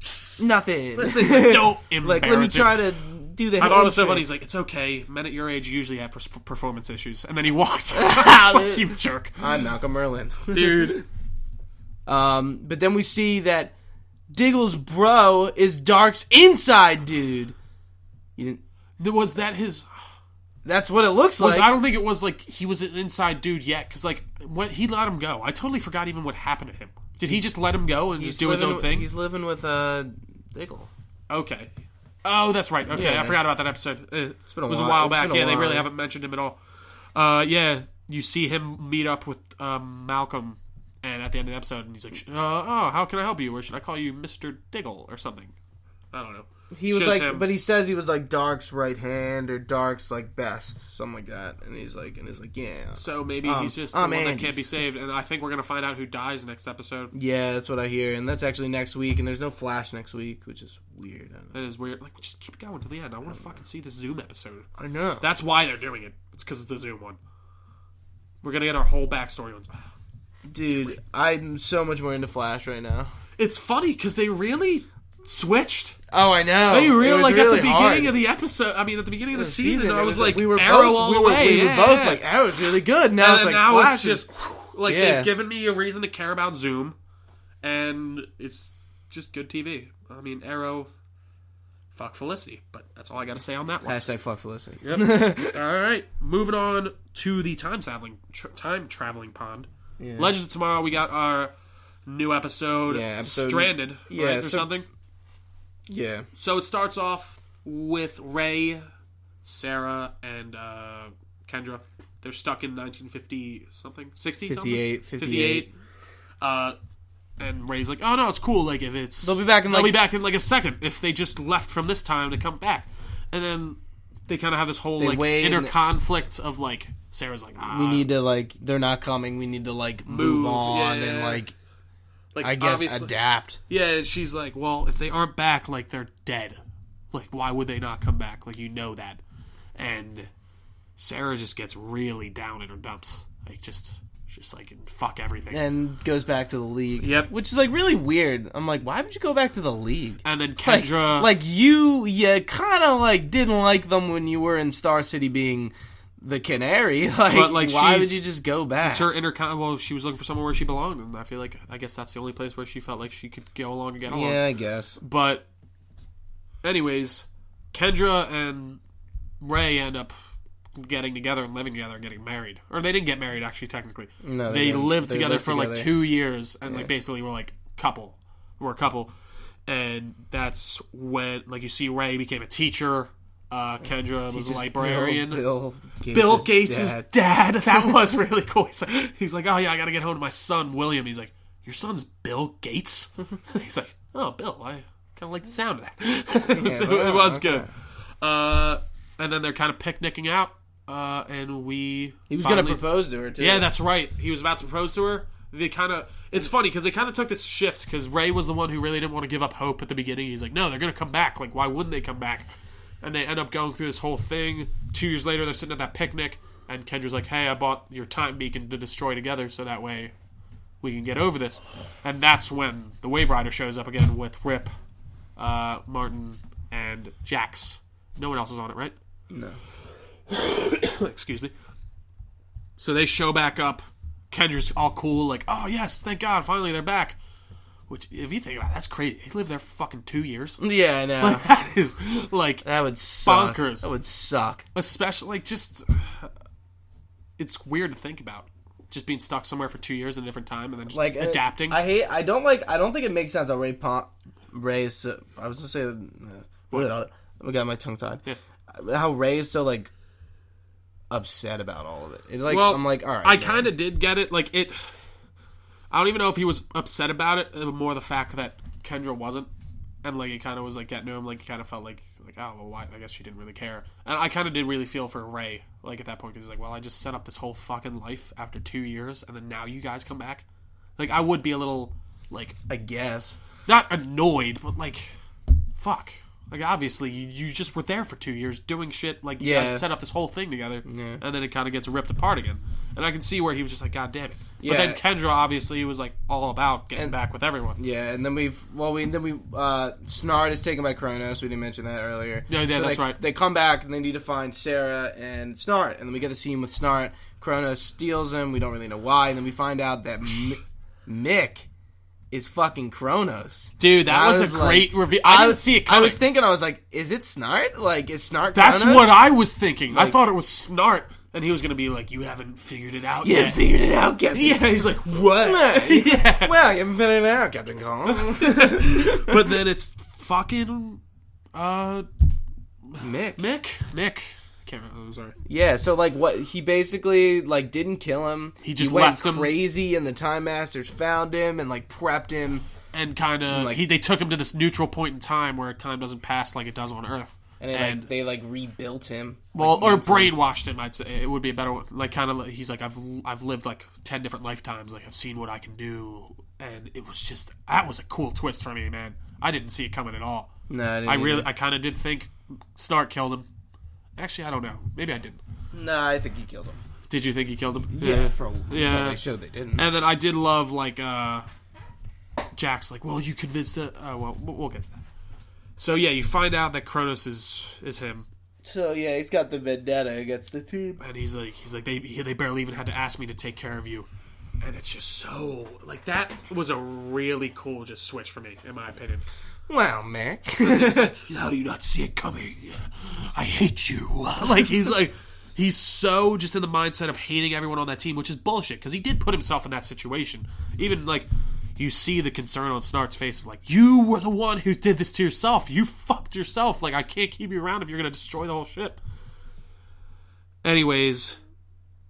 Speaker 2: nothing.
Speaker 1: He's like, don't embarrass
Speaker 2: like, let me try to do the...
Speaker 1: I thought it was so funny. He's like, it's okay. Men at your age usually have performance issues. And then he walks out. Like, you jerk.
Speaker 2: I'm Malcolm Merlin.
Speaker 1: Dude.
Speaker 2: But then we see that Diggle's bro is Dark's inside dude.
Speaker 1: Was that his...
Speaker 2: That's what it looks like.
Speaker 1: I don't think it was like he was an inside dude yet, because like when he let him go, I totally forgot even what happened to him. Did he just let him go and just do his own thing?
Speaker 2: He's living with Diggle.
Speaker 1: Okay. Oh, that's right. Okay, yeah. I forgot about that episode.
Speaker 2: It's been a while.
Speaker 1: It was a while back. Yeah, they really haven't mentioned him at all. Yeah, you see him meet up with Malcolm, and at the end of the episode, and he's like, how can I help you? Or should I call you Mr. Diggle or something? I don't know.
Speaker 2: He was like, but he says he was like Dark's right hand or Dark's like best, something like that. And he's like, yeah.
Speaker 1: So maybe he's just the one that can't be saved. And I think we're gonna find out who dies next episode.
Speaker 2: Yeah, that's what I hear, and that's actually next week. And there's no Flash next week, which is weird.
Speaker 1: That is weird. Like, just keep going to the end. I want to fucking see the Zoom episode.
Speaker 2: I know.
Speaker 1: That's why they're doing it. It's because it's the Zoom one. We're gonna get our whole backstory on.
Speaker 2: Dude, I'm so much more into Flash right now.
Speaker 1: It's funny because they really switched.
Speaker 2: Oh, I know.
Speaker 1: They really, like,
Speaker 2: really
Speaker 1: at the beginning of the episode, I mean, at the beginning of the season, I was like,
Speaker 2: we were
Speaker 1: Arrow
Speaker 2: both,
Speaker 1: all the way.
Speaker 2: We were both like, Arrow's really good. Now it's like, Flash
Speaker 1: it's just, like, they've given me a reason to care about Zoom, and it's just good TV. I mean, Arrow, fuck Felicity, but that's all I got to say on that one.
Speaker 2: Hashtag fuck Felicity.
Speaker 1: Yep. All right, moving on to the time traveling pond. Yeah. Legends of Tomorrow, we got our new episode Stranded, right, or something?
Speaker 2: Yeah.
Speaker 1: So it starts off with Ray, Sarah, and Kendra. They're stuck in 1950 something, 60
Speaker 2: 58,
Speaker 1: something, 58. And Ray's like, "Oh no, it's cool. Like if it's
Speaker 2: they'll be back in
Speaker 1: like a second if they just left from this time to come back." And then they kind of have this whole like inner conflict of like Sarah's like,
Speaker 2: we need to like they're not coming. We need to like move on and like I guess adapt.
Speaker 1: Yeah, she's like, well, if they aren't back, like, they're dead. Like, why would they not come back? Like, you know that. And Sarah just gets really down in her dumps. Like, just like, fuck everything.
Speaker 2: And goes back to the League.
Speaker 1: Yep.
Speaker 2: Which is, like, really weird. I'm like, why would you go back to the League?
Speaker 1: And then Kendra...
Speaker 2: Like you kind of, like, didn't like them when you were in Star City being... the Canary, like why would you just go back?
Speaker 1: It's her inner well, she was looking for somewhere where she belonged, and I guess that's the only place where she felt like she could go along and get along.
Speaker 2: Yeah, I guess.
Speaker 1: But, anyways, Kendra and Ray end up getting together and living together and getting married. Or they didn't get married, actually, technically.
Speaker 2: No,
Speaker 1: they lived together for like 2 years, and like basically were like a couple. And that's when, like, you see Ray became a teacher. Kendra was a librarian. Bill Gates' dad. That was really cool. He's like, oh yeah, I gotta get home to my son, William. He's like, your son's Bill Gates? He's like, oh, Bill, I kind of like the sound of that. So it was good. And then they're kind of picnicking out, and
Speaker 2: he was gonna propose to her, too.
Speaker 1: Yeah, that's right. He was about to propose to her, it's funny because they kind of took this shift because Ray was the one who really didn't want to give up hope at the beginning. He's like, no, they're going to come back. Like, why wouldn't they come back? And they end up going through this whole thing. 2 years later, they're sitting at that picnic, and Kendra's like, hey, I bought your time beacon to destroy together so that way we can get over this. And that's when the Wave Rider shows up again with Rip, Martin, and Jax. No one else is on it, right?
Speaker 2: No.
Speaker 1: Excuse me. So they show back up. Kendra's all cool, like, oh yes, thank God, finally they're back. Which, if you think about it, that's crazy. They lived there for fucking 2 years.
Speaker 2: Yeah, I know.
Speaker 1: Like, that is, like,
Speaker 2: that would suck.
Speaker 1: Bonkers.
Speaker 2: That would suck.
Speaker 1: Especially, like, just, it's weird to think about. Just being stuck somewhere for 2 years in a different time and then just
Speaker 2: like,
Speaker 1: adapting.
Speaker 2: I don't think it makes sense how Ray is, I was just saying, I got my tongue tied. Yeah. How Ray is so, like, upset about all of it. Like, well, I'm like, all right.
Speaker 1: I kind of did get it. Like, I don't even know if he was upset about it. It was more the fact that Kendra wasn't. And, like, it kind of was, like, getting to him. Like, he kind of felt like, oh, well, why? I guess she didn't really care. And I kind of did really feel for Ray, like, at that point. Because he's like, well, I just set up this whole fucking life after 2 years. And then now you guys come back. Like, I would be a little, like,
Speaker 2: I guess.
Speaker 1: Not annoyed, but, like, fuck. Like, obviously, you just were there for 2 years doing shit. Like, you guys set up this whole thing together. Yeah. And then it kind of gets ripped apart again. And I can see where he was just like, God damn it. Yeah. But then Kendra, obviously, was, like, all about getting back with everyone.
Speaker 2: Yeah, and then Snart is taken by Kronos. We didn't mention that earlier.
Speaker 1: Yeah, so that's right.
Speaker 2: They come back, and they need to find Sarah and Snart. And then we get the scene with Snart. Kronos steals him. We don't really know why. And then we find out that Mick is fucking Kronos.
Speaker 1: Dude, that was a great reveal. I didn't see it coming.
Speaker 2: I was thinking, is it Snart? Like, is Snart
Speaker 1: That's
Speaker 2: Kronos?
Speaker 1: what I was thinking. Like, I thought it was Snart. And he was going to be like, you haven't figured it out yet.
Speaker 2: You haven't figured it out, Captain.
Speaker 1: Yeah, he's like, what?
Speaker 2: Yeah. Well, you haven't figured it out, Captain Kong.
Speaker 1: But then it's fucking, Mick. Can't remember, I'm sorry.
Speaker 2: Yeah, so, like, what, he basically, like, didn't kill him.
Speaker 1: He just
Speaker 2: went
Speaker 1: left
Speaker 2: crazy, and the Time Masters found him and, like, prepped him.
Speaker 1: And kind of, like, they took him to this neutral point in time where time doesn't pass like it does on Earth.
Speaker 2: And they rebuilt him.
Speaker 1: Well, or brainwashed him, I'd say. It would be a better one. Like, kind of, he's like, I've lived, like, 10 different lifetimes. Like, I've seen what I can do. And it was just, that was a cool twist for me, man. I didn't see it coming at all.
Speaker 2: No, I didn't.
Speaker 1: I kind of did think Snart killed him. Actually, I don't know. Maybe I didn't.
Speaker 2: No, I think he killed him.
Speaker 1: Did you think he killed him?
Speaker 2: Yeah, until they showed they didn't.
Speaker 1: And then I did love, like, Jack's like, well, you convinced it. Well, we'll get to that. So, yeah, you find out that Kronos is him.
Speaker 2: So, yeah, he's got the vendetta against the team.
Speaker 1: And he's like, they barely even had to ask me to take care of you. And it's just so, like, that was a really cool just switch for me, in my opinion.
Speaker 2: Wow, Mick.
Speaker 1: How do you not see it coming? I hate you. Like, he's so just in the mindset of hating everyone on that team, which is bullshit, because he did put himself in that situation. Even, like, you see the concern on Snart's face of, like, you were the one who did this to yourself. You fucked yourself. Like, I can't keep you around if you're going to destroy the whole ship. Anyways,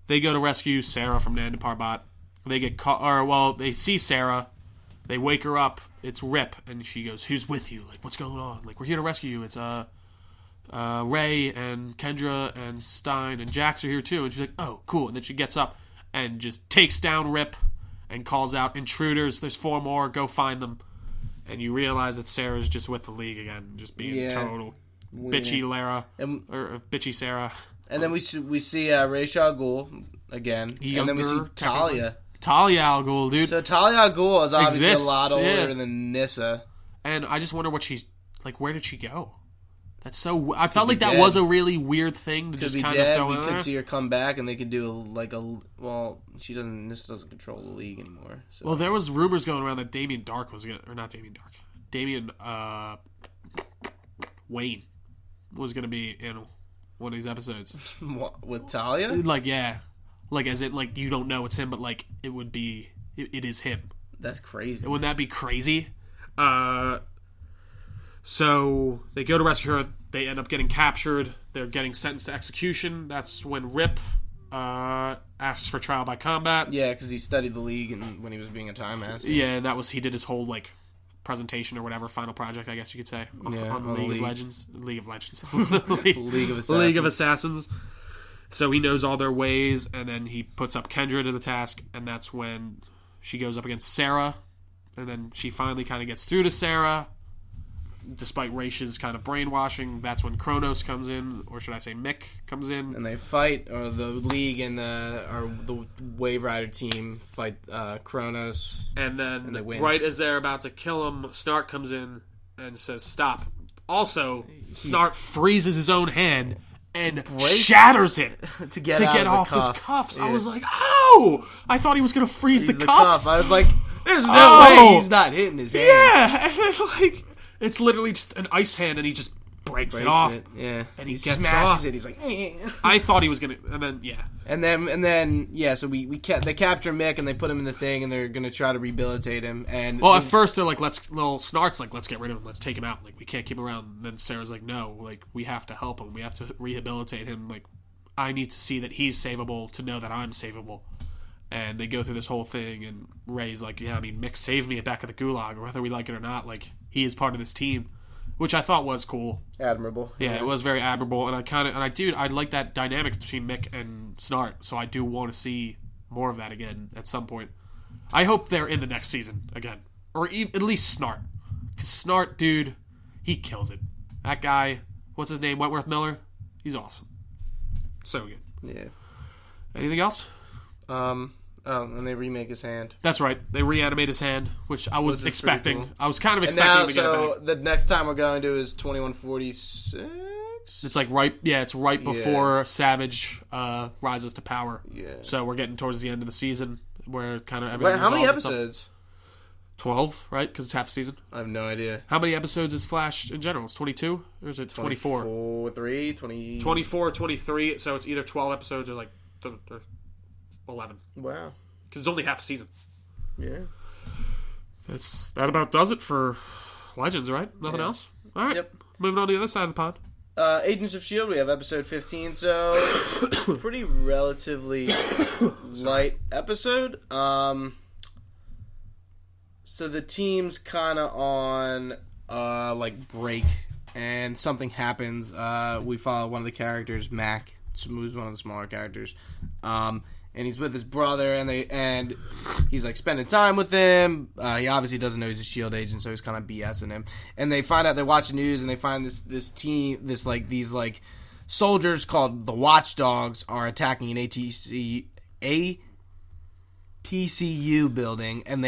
Speaker 1: they go to rescue Sarah from Nanda Parbat. They get caught, they see Sarah. They wake her up. It's Rip, and she goes, who's with you? Like, what's going on? Like, we're here to rescue you. It's Ray and Kendra and Stein and Jax are here too. And she's like, oh, cool. And then she gets up and just takes down Rip and calls out, intruders, there's 4 more, go find them. And you realize that Sarah's just with the League again, just being total bitchy Lara, or bitchy Sarah.
Speaker 2: And then we see Ra's al Ghul again.
Speaker 1: Younger,
Speaker 2: and then we see Talia.
Speaker 1: Talia al Ghul, dude.
Speaker 2: So Talia al Ghul is obviously a lot older than Nyssa.
Speaker 1: And I just wonder what she's like. Where did she go? That's so. I felt like that was a really weird thing to just kind of throw in there.
Speaker 2: We could see her come back, and they could do well. Nyssa doesn't control the League anymore. So.
Speaker 1: Well, there was rumors going around that Damien Dark was gonna, or not Damien Dark, Damien Wayne was gonna be in one of these episodes.
Speaker 2: What, with Talia?
Speaker 1: Like, yeah. Like, as it, like, you don't know it's him, but, like, it would be... It is him.
Speaker 2: That's crazy.
Speaker 1: Wouldn't that be crazy? So, they go to rescue her. They end up getting captured. They're getting sentenced to execution. That's when Rip asks for trial by combat.
Speaker 2: Yeah, because he studied the League when he was being a Time Master.
Speaker 1: Yeah, and that was... He did his whole, like, presentation or whatever, final project, I guess you could say, on the League of Legends. League of Legends. League of Assassins. So he knows all their ways, and then he puts up Kendra to the task, and that's when she goes up against Sarah, and then she finally kind of gets through to Sarah, despite Raish's kind of brainwashing. That's when Kronos comes in, or should I say Mick comes in.
Speaker 2: And they fight, or the League and the Wave Rider team fight Kronos.
Speaker 1: And then right as they're about to kill him, Snart comes in and says, stop. Also, Snart freezes his own hand and shatters it to get off his cuffs. Yeah. I was like, oh! I thought he was going to freeze the cuffs.
Speaker 2: I was like, there's no way he's not hitting his hand.
Speaker 1: Yeah, and then, like, it's literally just an ice hand, and he just breaks it off.
Speaker 2: Yeah,
Speaker 1: and he gets
Speaker 2: smashes
Speaker 1: off.
Speaker 2: It. He's like,
Speaker 1: I thought he was gonna, and then
Speaker 2: So they capture Mick and they put him in the thing, and they're gonna try to rehabilitate him. And
Speaker 1: at first they're like, Snart's like, let's get rid of him, let's take him out. Like, we can't keep him around. And then Sarah's like, no, like, we have to help him. We have to rehabilitate him. Like, I need to see that he's savable to know that I'm savable. And they go through this whole thing, and Ray's like, yeah, I mean, Mick saved me at back of the Gulag, whether we like it or not. Like, he is part of this team, which I thought was cool.
Speaker 2: Admirable.
Speaker 1: Yeah, it was very admirable, and I like that dynamic between Mick and Snart, so I do want to see more of that again at some point. I hope they're in the next season again, or at least Snart, because Snart, dude, he kills it. That guy, what's his name, Wentworth Miller? He's awesome. So good.
Speaker 2: Yeah.
Speaker 1: Anything else?
Speaker 2: And they remake his hand.
Speaker 1: That's right. They reanimate his hand, which I was expecting. Cool. I was kind of expecting to get it back.
Speaker 2: So the next time we're going to is 2146.
Speaker 1: It's like it's right before Savage rises to power.
Speaker 2: Yeah.
Speaker 1: So we're getting towards the end of the season where kind of everything.
Speaker 2: Wait, how many episodes?
Speaker 1: 12, right? Because it's half a season.
Speaker 2: I have no idea.
Speaker 1: How many episodes is Flash in general? It's 22? Or is it 24? 24, 23. So it's either 12 episodes or like 11.
Speaker 2: Wow.
Speaker 1: Because it's only half a season.
Speaker 2: Yeah.
Speaker 1: That about does it for Legends, right? Nothing else? All right. Yep. Moving on to the other side of the pod.
Speaker 2: Agents of S.H.I.E.L.D., we have episode 15, so pretty relatively light episode. So the team's kind of on, break, and something happens. We follow one of the characters, Mac, who's one of the smaller characters, and he's with his brother, and he's like spending time with him. He obviously doesn't know he's a S.H.I.E.L.D. agent, so he's kind of BSing him. And they find out, they watch the news, and they find this team, these soldiers called the Watchdogs are attacking an ATCU building, and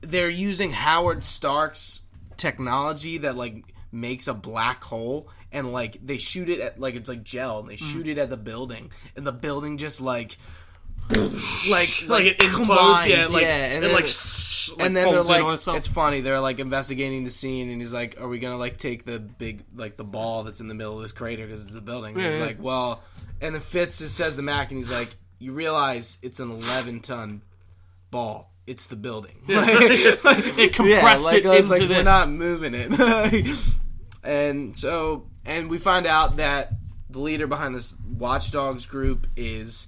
Speaker 2: they're using Howard Stark's technology that makes a black hole, and they shoot it at it's like gel, and they shoot it at the building, and the building just it
Speaker 1: implodes,
Speaker 2: and then they're it's funny, they're investigating the scene, and he's like, are we gonna take the big the ball that's in the middle of this crater because it's the building? And he's like, well, and then Fitz says to Mac, and he's like, you realize it's an 11-ton ball. It's the building.
Speaker 1: It compressed it into this.
Speaker 2: We're not moving it. And we find out that the leader behind this Watchdogs group is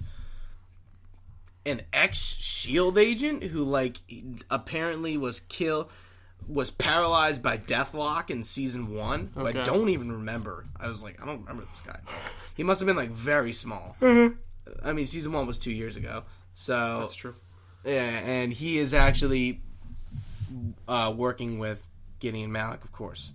Speaker 2: an ex-S.H.I.E.L.D. agent who apparently was paralyzed by Deathlock in season 1. Who I don't even remember. I was like, I don't remember this guy. He must have been very small. Mm-hmm. I mean, season 1 was 2 years ago. So
Speaker 1: that's true.
Speaker 2: Yeah, and he is actually working with Gideon Malik, of course.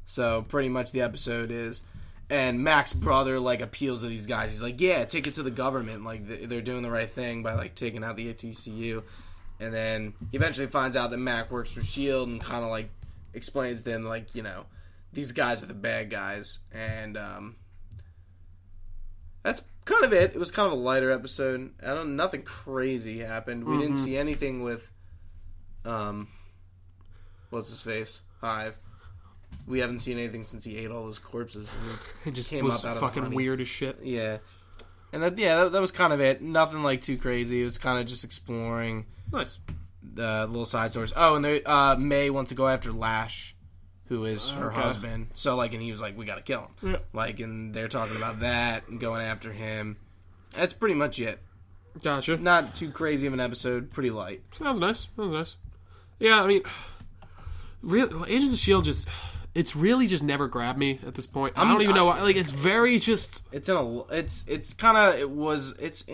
Speaker 2: So pretty much the episode is, and Mac's brother appeals to these guys. He's like, yeah, take it to the government. They're doing the right thing by taking out the ATCU. And then he eventually finds out that Mac works for S.H.I.E.L.D. and kind of explains to them these guys are the bad guys. And that's kind of it. It was kind of a lighter episode. Nothing crazy happened. We didn't see anything with what's his face? Hive. We haven't seen anything since he ate all those corpses.
Speaker 1: It just came up out of fucking weird as shit.
Speaker 2: Yeah. And that was kind of it. Nothing too crazy. It was kind of just exploring.
Speaker 1: Nice.
Speaker 2: Little side stories. Oh, and May wants to go after Lash, who is her husband. So and he was like, we gotta kill him. Yeah. And they're talking about that and going after him. That's pretty much it.
Speaker 1: Gotcha.
Speaker 2: Not too crazy of an episode. Pretty light.
Speaker 1: Sounds nice. Yeah, I mean, Agents of S.H.I.E.L.D. just... it's really just never grabbed me at this point. I don't even know why. Like, it's very just...
Speaker 2: It's kind of... It's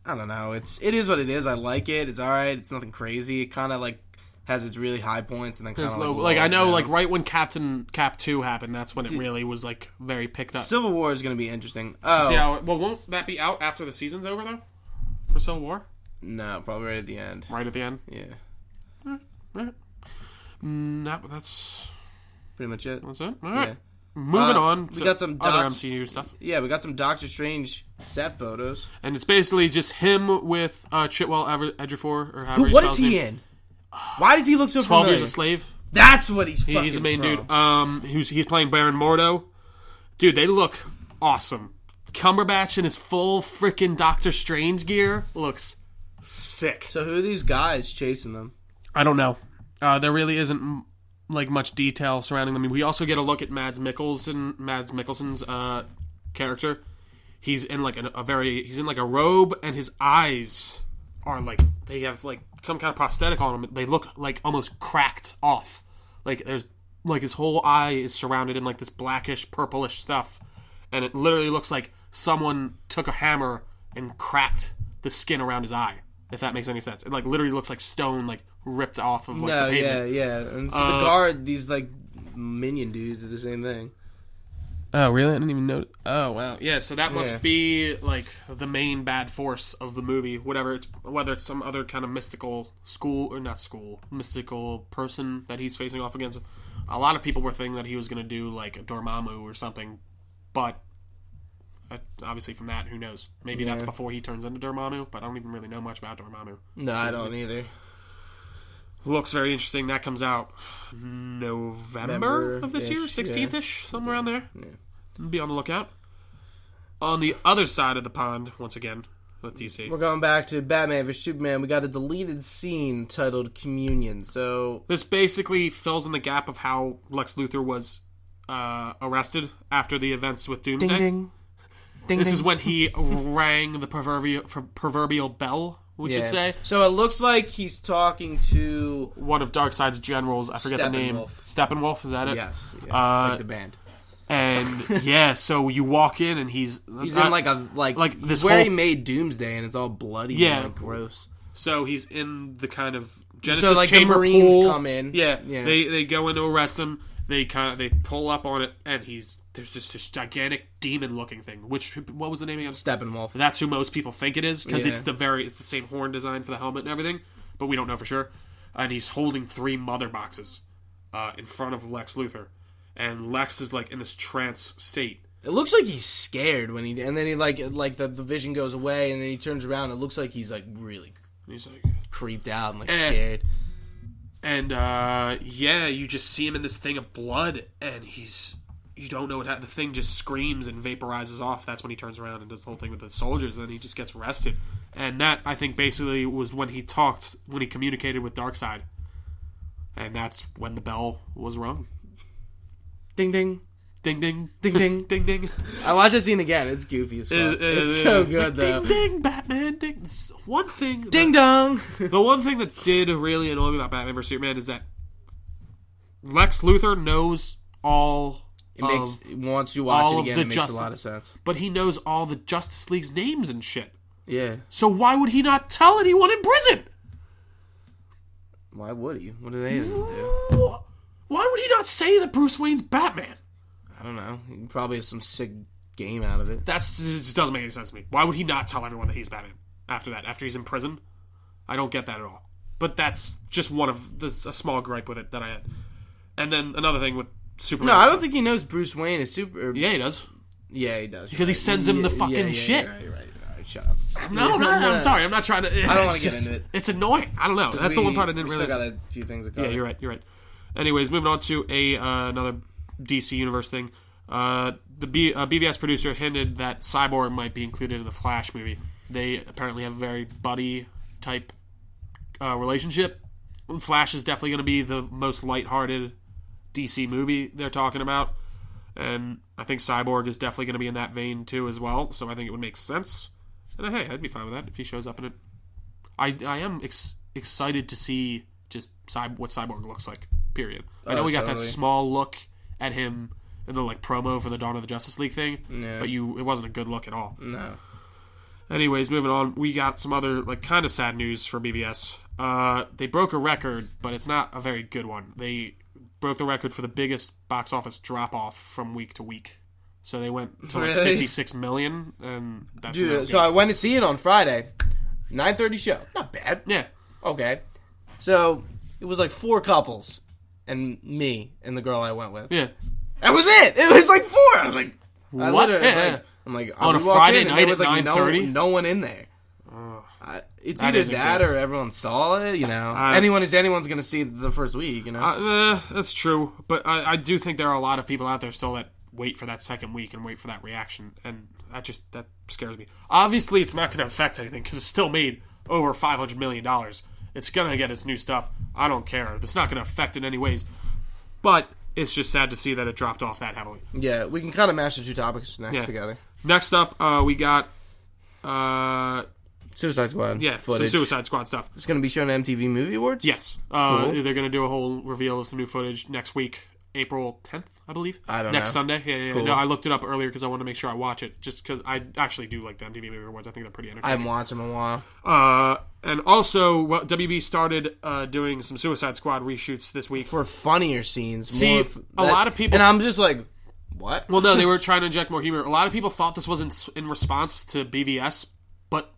Speaker 2: I don't know. It is what it is. I like it. It's alright. It's nothing crazy. It kind of, like, has its really high points and then kind of
Speaker 1: like I know, like, right when Cap 2 happened, that's when it really was, like, very picked up.
Speaker 2: Civil War is going to be interesting.
Speaker 1: Won't that be out after the season's over, though? For Civil War?
Speaker 2: No, probably right at the end.
Speaker 1: Right at the end?
Speaker 2: Yeah.
Speaker 1: Right. That's
Speaker 2: pretty much it.
Speaker 1: That's it? All right. Yeah. Moving on to
Speaker 2: we got some
Speaker 1: other MCU stuff.
Speaker 2: Yeah, we got some Doctor Strange set photos.
Speaker 1: And it's basically just him with Chitwell Ejiofor, or however
Speaker 2: what is he in? Why does he look so
Speaker 1: 12
Speaker 2: familiar?
Speaker 1: Years a Slave.
Speaker 2: That's what he's fucking
Speaker 1: He's the main
Speaker 2: from.
Speaker 1: dude. He's playing Baron Mordo. Dude, they look awesome. Cumberbatch in his full freaking Doctor Strange gear looks sick.
Speaker 2: So who are these guys chasing them?
Speaker 1: I don't know. There really isn't like much detail surrounding them. I mean, we also get a look at Mads Mikkelsen's character. He's in like he's in like a robe, and his eyes are like, they have like some kind of prosthetic on them. They look like almost cracked off. Like there's like his whole eye is surrounded in like this blackish purplish stuff, and it literally looks like someone took a hammer and cracked the skin around his eye. If that makes any sense, it like literally looks like stone like ripped off of like the pavement.
Speaker 2: Yeah. And so the guard, these like minion dudes, are the same thing.
Speaker 1: Oh, really? I didn't even know. Oh, wow. Yeah, so that must be like the main bad force of the movie. Whether it's some other kind of mystical mystical person that he's facing off against. A lot of people were thinking that he was going to do like a Dormammu or something, but obviously from that, who knows? Maybe that's before he turns into Dormammu, but I don't even really know much about Dormammu.
Speaker 2: No, I don't either.
Speaker 1: Looks very interesting. That comes out November of this year, 16th-ish, somewhere around there. Yeah. Be on the lookout. On the other side of the pond, once again, with DC.
Speaker 2: We're going back to Batman vs. Superman. We got a deleted scene titled Communion. So
Speaker 1: this basically fills in the gap of how Lex Luthor was arrested after the events with Doomsday.
Speaker 2: Ding, ding. Ding,
Speaker 1: this
Speaker 2: ding.
Speaker 1: is when he rang the proverbial bell, we should say.
Speaker 2: So it looks like he's talking to
Speaker 1: one of Darkseid's generals. I forget the name. Steppenwolf, is that it?
Speaker 2: Yes. Yeah. Like the band.
Speaker 1: And so you walk in and he's
Speaker 2: in like this where he made Doomsday, and it's all bloody and like gross.
Speaker 1: So he's in the kind of Genesis
Speaker 2: like
Speaker 1: chamber
Speaker 2: the Marines
Speaker 1: pool.
Speaker 2: Come in.
Speaker 1: Yeah. They go in to arrest him. They pull up on it, and there's just this gigantic demon looking thing. What was the name again?
Speaker 2: Steppenwolf.
Speaker 1: That's who most people think it is, because it's the same horn design for the helmet and everything, but we don't know for sure. And he's holding 3 mother boxes in front of Lex Luthor, and Lex is like in this trance state.
Speaker 2: It looks like he's scared when he like the vision goes away, and then he turns around. It looks like he's like really creeped out and like scared.
Speaker 1: And, you just see him in this thing of blood, and you don't know the thing just screams and vaporizes off. That's when he turns around and does the whole thing with the soldiers, and then he just gets arrested. And that, I think, basically was when he communicated with Darkseid. And that's when the bell was rung.
Speaker 2: Ding, ding.
Speaker 1: Ding, ding.
Speaker 2: Ding, ding.
Speaker 1: Ding, ding.
Speaker 2: I watched that scene again. It's goofy as fuck. It's so good, though.
Speaker 1: Ding, ding, Batman, ding. One thing...
Speaker 2: Ding, dong!
Speaker 1: The one thing that did really annoy me about Batman vs. Superman is that Lex Luthor knows all...
Speaker 2: Once you watch it again, it makes a lot of sense.
Speaker 1: But he knows all the Justice League's names and shit.
Speaker 2: Yeah.
Speaker 1: So why would he not tell anyone in prison?
Speaker 2: Why would he? What do they do?
Speaker 1: Why would he not say that Bruce Wayne's Batman?
Speaker 2: I don't know. He probably has some sick game out of it.
Speaker 1: It just doesn't make any sense to me. Why would he not tell everyone that he's Batman after that? After he's in prison? I don't get that at all. But that's just a small gripe with it that I had. And then another thing with Superman.
Speaker 2: No, I don't think he knows Bruce Wayne is
Speaker 1: Yeah, he does.
Speaker 2: Yeah, he does.
Speaker 1: Because he sends him the fucking shit.
Speaker 2: Right. Shut up.
Speaker 1: No, I'm sorry. I'm not trying to...
Speaker 2: I don't want to get into it.
Speaker 1: It's annoying. I don't know. That's the one part I didn't realize.
Speaker 2: Still got a few things to cover.
Speaker 1: Yeah, you're right. Anyways, moving on to another DC Universe thing. The BVS producer hinted that Cyborg might be included in the Flash movie. They apparently have a very buddy-type relationship. Flash is definitely going to be the most lighthearted DC movie they're talking about. And I think Cyborg is definitely going to be in that vein, too, as well. So I think it would make sense. And hey, I'd be fine with that if he shows up in it. I am excited to see just what Cyborg looks like, period. I know we got that small look at him in the like promo for the Dawn of the Justice League thing.
Speaker 2: Yeah.
Speaker 1: But it wasn't a good look at all.
Speaker 2: No.
Speaker 1: Anyways, moving on, we got some other like kind of sad news for BVS. They broke a record, but it's not a very good one. They broke the record for the biggest box office drop off from week to week. So they went to like 56 million, and that's
Speaker 2: Dude, so I went to see it on Friday. 9:30 show. Not bad.
Speaker 1: Yeah.
Speaker 2: Okay. So it was like 4 couples and me and the girl I went with.
Speaker 1: Yeah.
Speaker 2: That was it. It was like 4. I was like,
Speaker 1: what?
Speaker 2: I'm like,
Speaker 1: on a Friday night at 9:30?
Speaker 2: No one in there. It's either that or everyone saw it, you know. Anyone's going to see the first week, you know.
Speaker 1: That's true, but I do think there are a lot of people out there still that wait for that second week and wait for that reaction, and that scares me. Obviously, it's not going to affect anything because it's still made over $500 million. It's going to get its new stuff. I don't care. It's not going to affect in any ways, but it's just sad to see that it dropped off that heavily.
Speaker 2: Yeah, we can kind of mash the 2 topics together.
Speaker 1: Next up, we got
Speaker 2: Suicide Squad.
Speaker 1: Yeah, footage. Some Suicide Squad stuff.
Speaker 2: It's going to be shown on MTV Movie Awards?
Speaker 1: Yes. Cool. They're going to do a whole reveal of some new footage next week, April 10th, I believe.
Speaker 2: I don't know.
Speaker 1: Next Sunday. Yeah.
Speaker 2: Cool.
Speaker 1: No, I looked it up earlier because I wanted to make sure I watch it, just because I actually do like the MTV Movie Awards. I think they're pretty entertaining.
Speaker 2: I haven't watched them in a while.
Speaker 1: And also, WB started doing some Suicide Squad reshoots this week.
Speaker 2: For funnier scenes.
Speaker 1: See, a lot of people...
Speaker 2: And I'm just like, what?
Speaker 1: Well, no, they were trying to inject more humor. A lot of people thought this was in response to BVS, but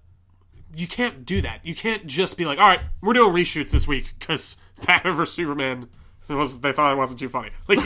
Speaker 1: you can't do that. You can't just be like, all right, we're doing reshoots this week because Batman vs. Superman, they thought it wasn't too funny. Like,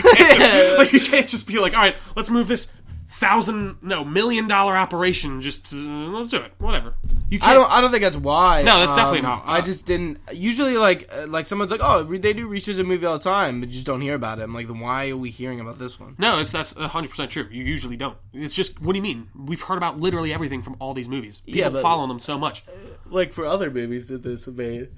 Speaker 1: you can't just be like, all right, let's move this $1 million operation. Just let's do it. Whatever. You can't.
Speaker 2: I don't think that's why.
Speaker 1: No, that's definitely not.
Speaker 2: I just didn't. Usually, like someone's like, oh, they do reshoots of a movie all the time, but you just don't hear about it. I'm like, then why are we hearing about this one?
Speaker 1: No, that's 100% true. You usually don't. It's just, what do you mean? We've heard about literally everything from all these movies. People follow them so much.
Speaker 2: Like for other movies that this made.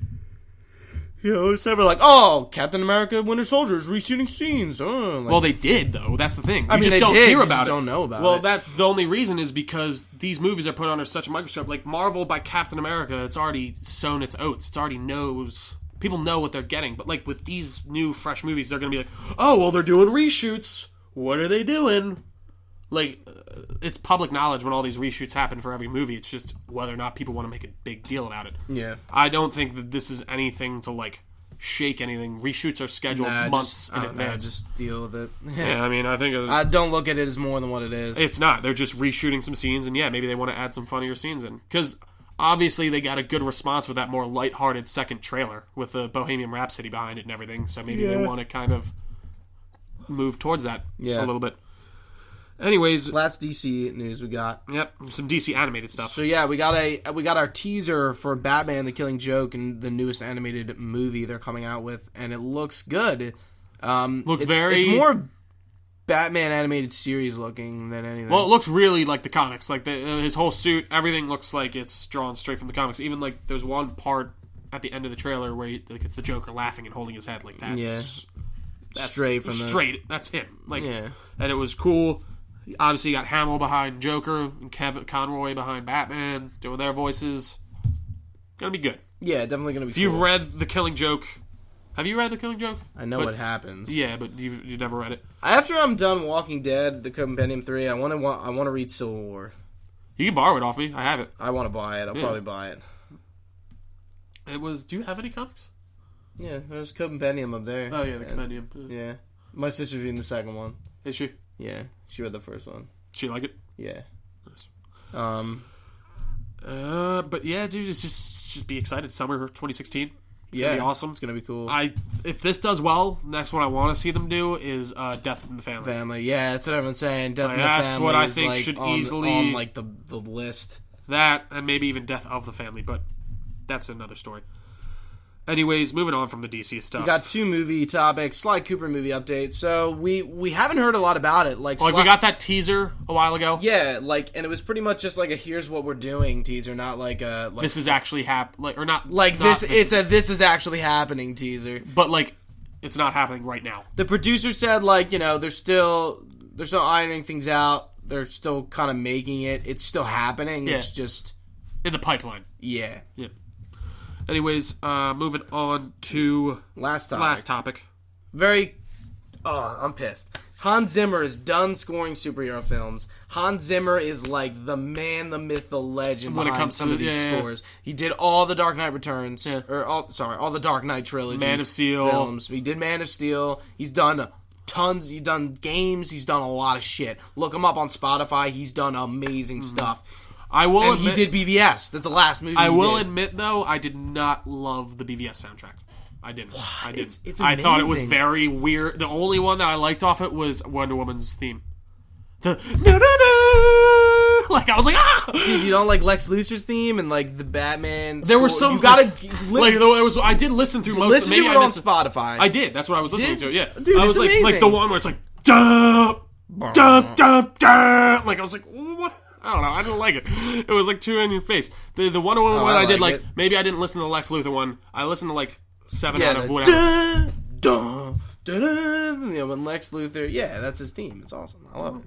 Speaker 2: You know, it's never like, oh, Captain America, Winter Soldier is reshooting scenes.
Speaker 1: Well, they did, though. That's the thing.
Speaker 2: I mean,
Speaker 1: just
Speaker 2: they
Speaker 1: don't
Speaker 2: did.
Speaker 1: hear
Speaker 2: You
Speaker 1: about
Speaker 2: just
Speaker 1: it.
Speaker 2: Don't know about it.
Speaker 1: Well, that's the only reason is because these movies are put under such a microscope. Like Marvel by Captain America, it's already sown its oats. It already knows. People know what they're getting. But like with these new, fresh movies, they're going to be like, oh, well, they're doing reshoots. What are they doing? Like, it's public knowledge when all these reshoots happen for every movie. It's just whether or not people want to make a big deal about it.
Speaker 2: Yeah.
Speaker 1: I don't think that this is anything to like shake anything. Reshoots are scheduled months in advance.
Speaker 2: Just deal with it.
Speaker 1: Yeah, I mean, I think
Speaker 2: I don't look at it as more than what it is.
Speaker 1: It's not. They're just reshooting some scenes, and yeah, maybe they want to add some funnier scenes in. Because obviously they got a good response with that more lighthearted second trailer with the Bohemian Rhapsody behind it and everything. So maybe they want to kind of move towards that a little bit. Anyways,
Speaker 2: last DC news we got.
Speaker 1: Yep, some DC animated stuff.
Speaker 2: So yeah, we got our teaser for Batman: The Killing Joke and the newest animated movie they're coming out with, and it looks good. It's more Batman animated series looking than anything.
Speaker 1: Well, it looks really like the comics. Like his whole suit, everything looks like it's drawn straight from the comics. Even like there's one part at the end of the trailer where it's the Joker laughing and holding his head like that.
Speaker 2: Yeah, that's straight.
Speaker 1: That's him. Like, and it was cool. Obviously, you got Hamill behind Joker and Kevin Conroy behind Batman doing their voices. Gonna be good.
Speaker 2: Yeah, definitely gonna be.
Speaker 1: If you've read The Killing Joke, have you read The Killing Joke?
Speaker 2: I know what happens.
Speaker 1: Yeah, but you never read it.
Speaker 2: After I'm done Walking Dead, the Compendium 3, I want to read Civil War.
Speaker 1: You can borrow it off me. I have it.
Speaker 2: I want to buy it. I'll probably buy it.
Speaker 1: Do you have any comics?
Speaker 2: Yeah, there's Compendium up there.
Speaker 1: Oh yeah, the Compendium.
Speaker 2: Yeah, my sister's reading the second one.
Speaker 1: Is she?
Speaker 2: Yeah, she read the first one.
Speaker 1: She like it?
Speaker 2: Yeah.
Speaker 1: Nice.
Speaker 2: But
Speaker 1: yeah, dude, it's just be excited. Summer 2016. It's
Speaker 2: gonna
Speaker 1: be awesome.
Speaker 2: It's gonna be cool.
Speaker 1: If this does well, next one I want to see them do is Death in the Family.
Speaker 2: Yeah, that's what everyone's saying. Death in the
Speaker 1: That's
Speaker 2: Family.
Speaker 1: what I
Speaker 2: is
Speaker 1: think
Speaker 2: like
Speaker 1: should
Speaker 2: on,
Speaker 1: easily
Speaker 2: on like the list.
Speaker 1: That and maybe even Death of the Family, but that's another story. Anyways, moving on from the DC stuff.
Speaker 2: We got 2 movie topics. Sly Cooper movie update. So we haven't heard a lot about it. Like
Speaker 1: we got that teaser a while ago.
Speaker 2: Yeah, and it was pretty much just like a "here's what we're doing" teaser, not like a
Speaker 1: this is actually or not
Speaker 2: like not this. It's a "this is actually happening" teaser,
Speaker 1: but like it's not happening right now.
Speaker 2: The producer said they're still ironing things out. They're still kind of making it. It's still happening. Yeah. It's just
Speaker 1: in the pipeline.
Speaker 2: Yeah.
Speaker 1: Yeah. Anyways, moving on to
Speaker 2: last topic.
Speaker 1: Last topic.
Speaker 2: I'm pissed. Hans Zimmer is done scoring superhero films. Hans Zimmer is like the man, the myth, the legend when it comes to these scores. He did all the Dark Knight Returns, all the Dark Knight trilogy,
Speaker 1: Man of Steel
Speaker 2: films. He did Man of Steel. He's done tons. He's done games. He's done a lot of shit. Look him up on Spotify. He's done amazing stuff. He did BVS. That's the last movie.
Speaker 1: I will admit though, I did not love the BVS soundtrack. I didn't.
Speaker 2: What?
Speaker 1: I didn't.
Speaker 2: It's
Speaker 1: I thought it was very weird. The only one that I liked off it was Wonder Woman's theme. The no. Like I was like, ah.
Speaker 2: Dude, you don't like Lex Luthor's theme and like the Batman.
Speaker 1: There was some.
Speaker 2: You gotta
Speaker 1: like there was. I did listen through most.
Speaker 2: Listen
Speaker 1: Maybe
Speaker 2: to it on Spotify.
Speaker 1: I did. That's what I was listening to. Yeah,
Speaker 2: dude,
Speaker 1: I was like the one where it's like duh, duh, duh, duh. Like I was like, what? I don't know. I didn't like it. It was like too in your face. The Wonder Woman one I did like. Maybe I didn't listen to the Lex Luthor one. I listened to like 7 out of whatever.
Speaker 2: When Lex Luthor, that's his theme. It's awesome. I love it.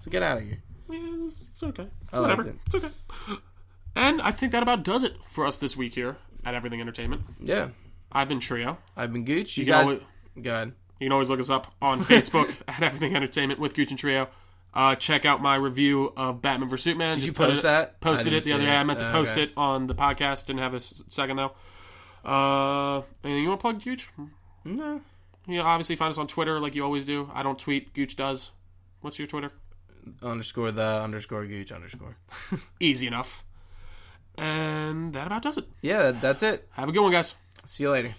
Speaker 2: So get out of here.
Speaker 1: Yeah, it's okay. Whatever. It's okay. And I think that about does it for us this week here at Everything Entertainment.
Speaker 2: Yeah.
Speaker 1: I've been Trio.
Speaker 2: I've been Gooch. You guys, go ahead.
Speaker 1: You can always look us up on Facebook at Everything Entertainment with Gooch and Trio. Check out my review of Batman vs. Superman.
Speaker 2: Did you post that?
Speaker 1: Posted it the other day. I meant to post it on the podcast. Didn't have a second though. Anything you want to plug, Gooch?
Speaker 2: No.
Speaker 1: You obviously find us on Twitter like you always do. I don't tweet. Gooch does. What's your Twitter?
Speaker 2: _Gooch_.
Speaker 1: Easy enough. And that about does it.
Speaker 2: Yeah, that's it.
Speaker 1: Have a good one, guys.
Speaker 2: See you later.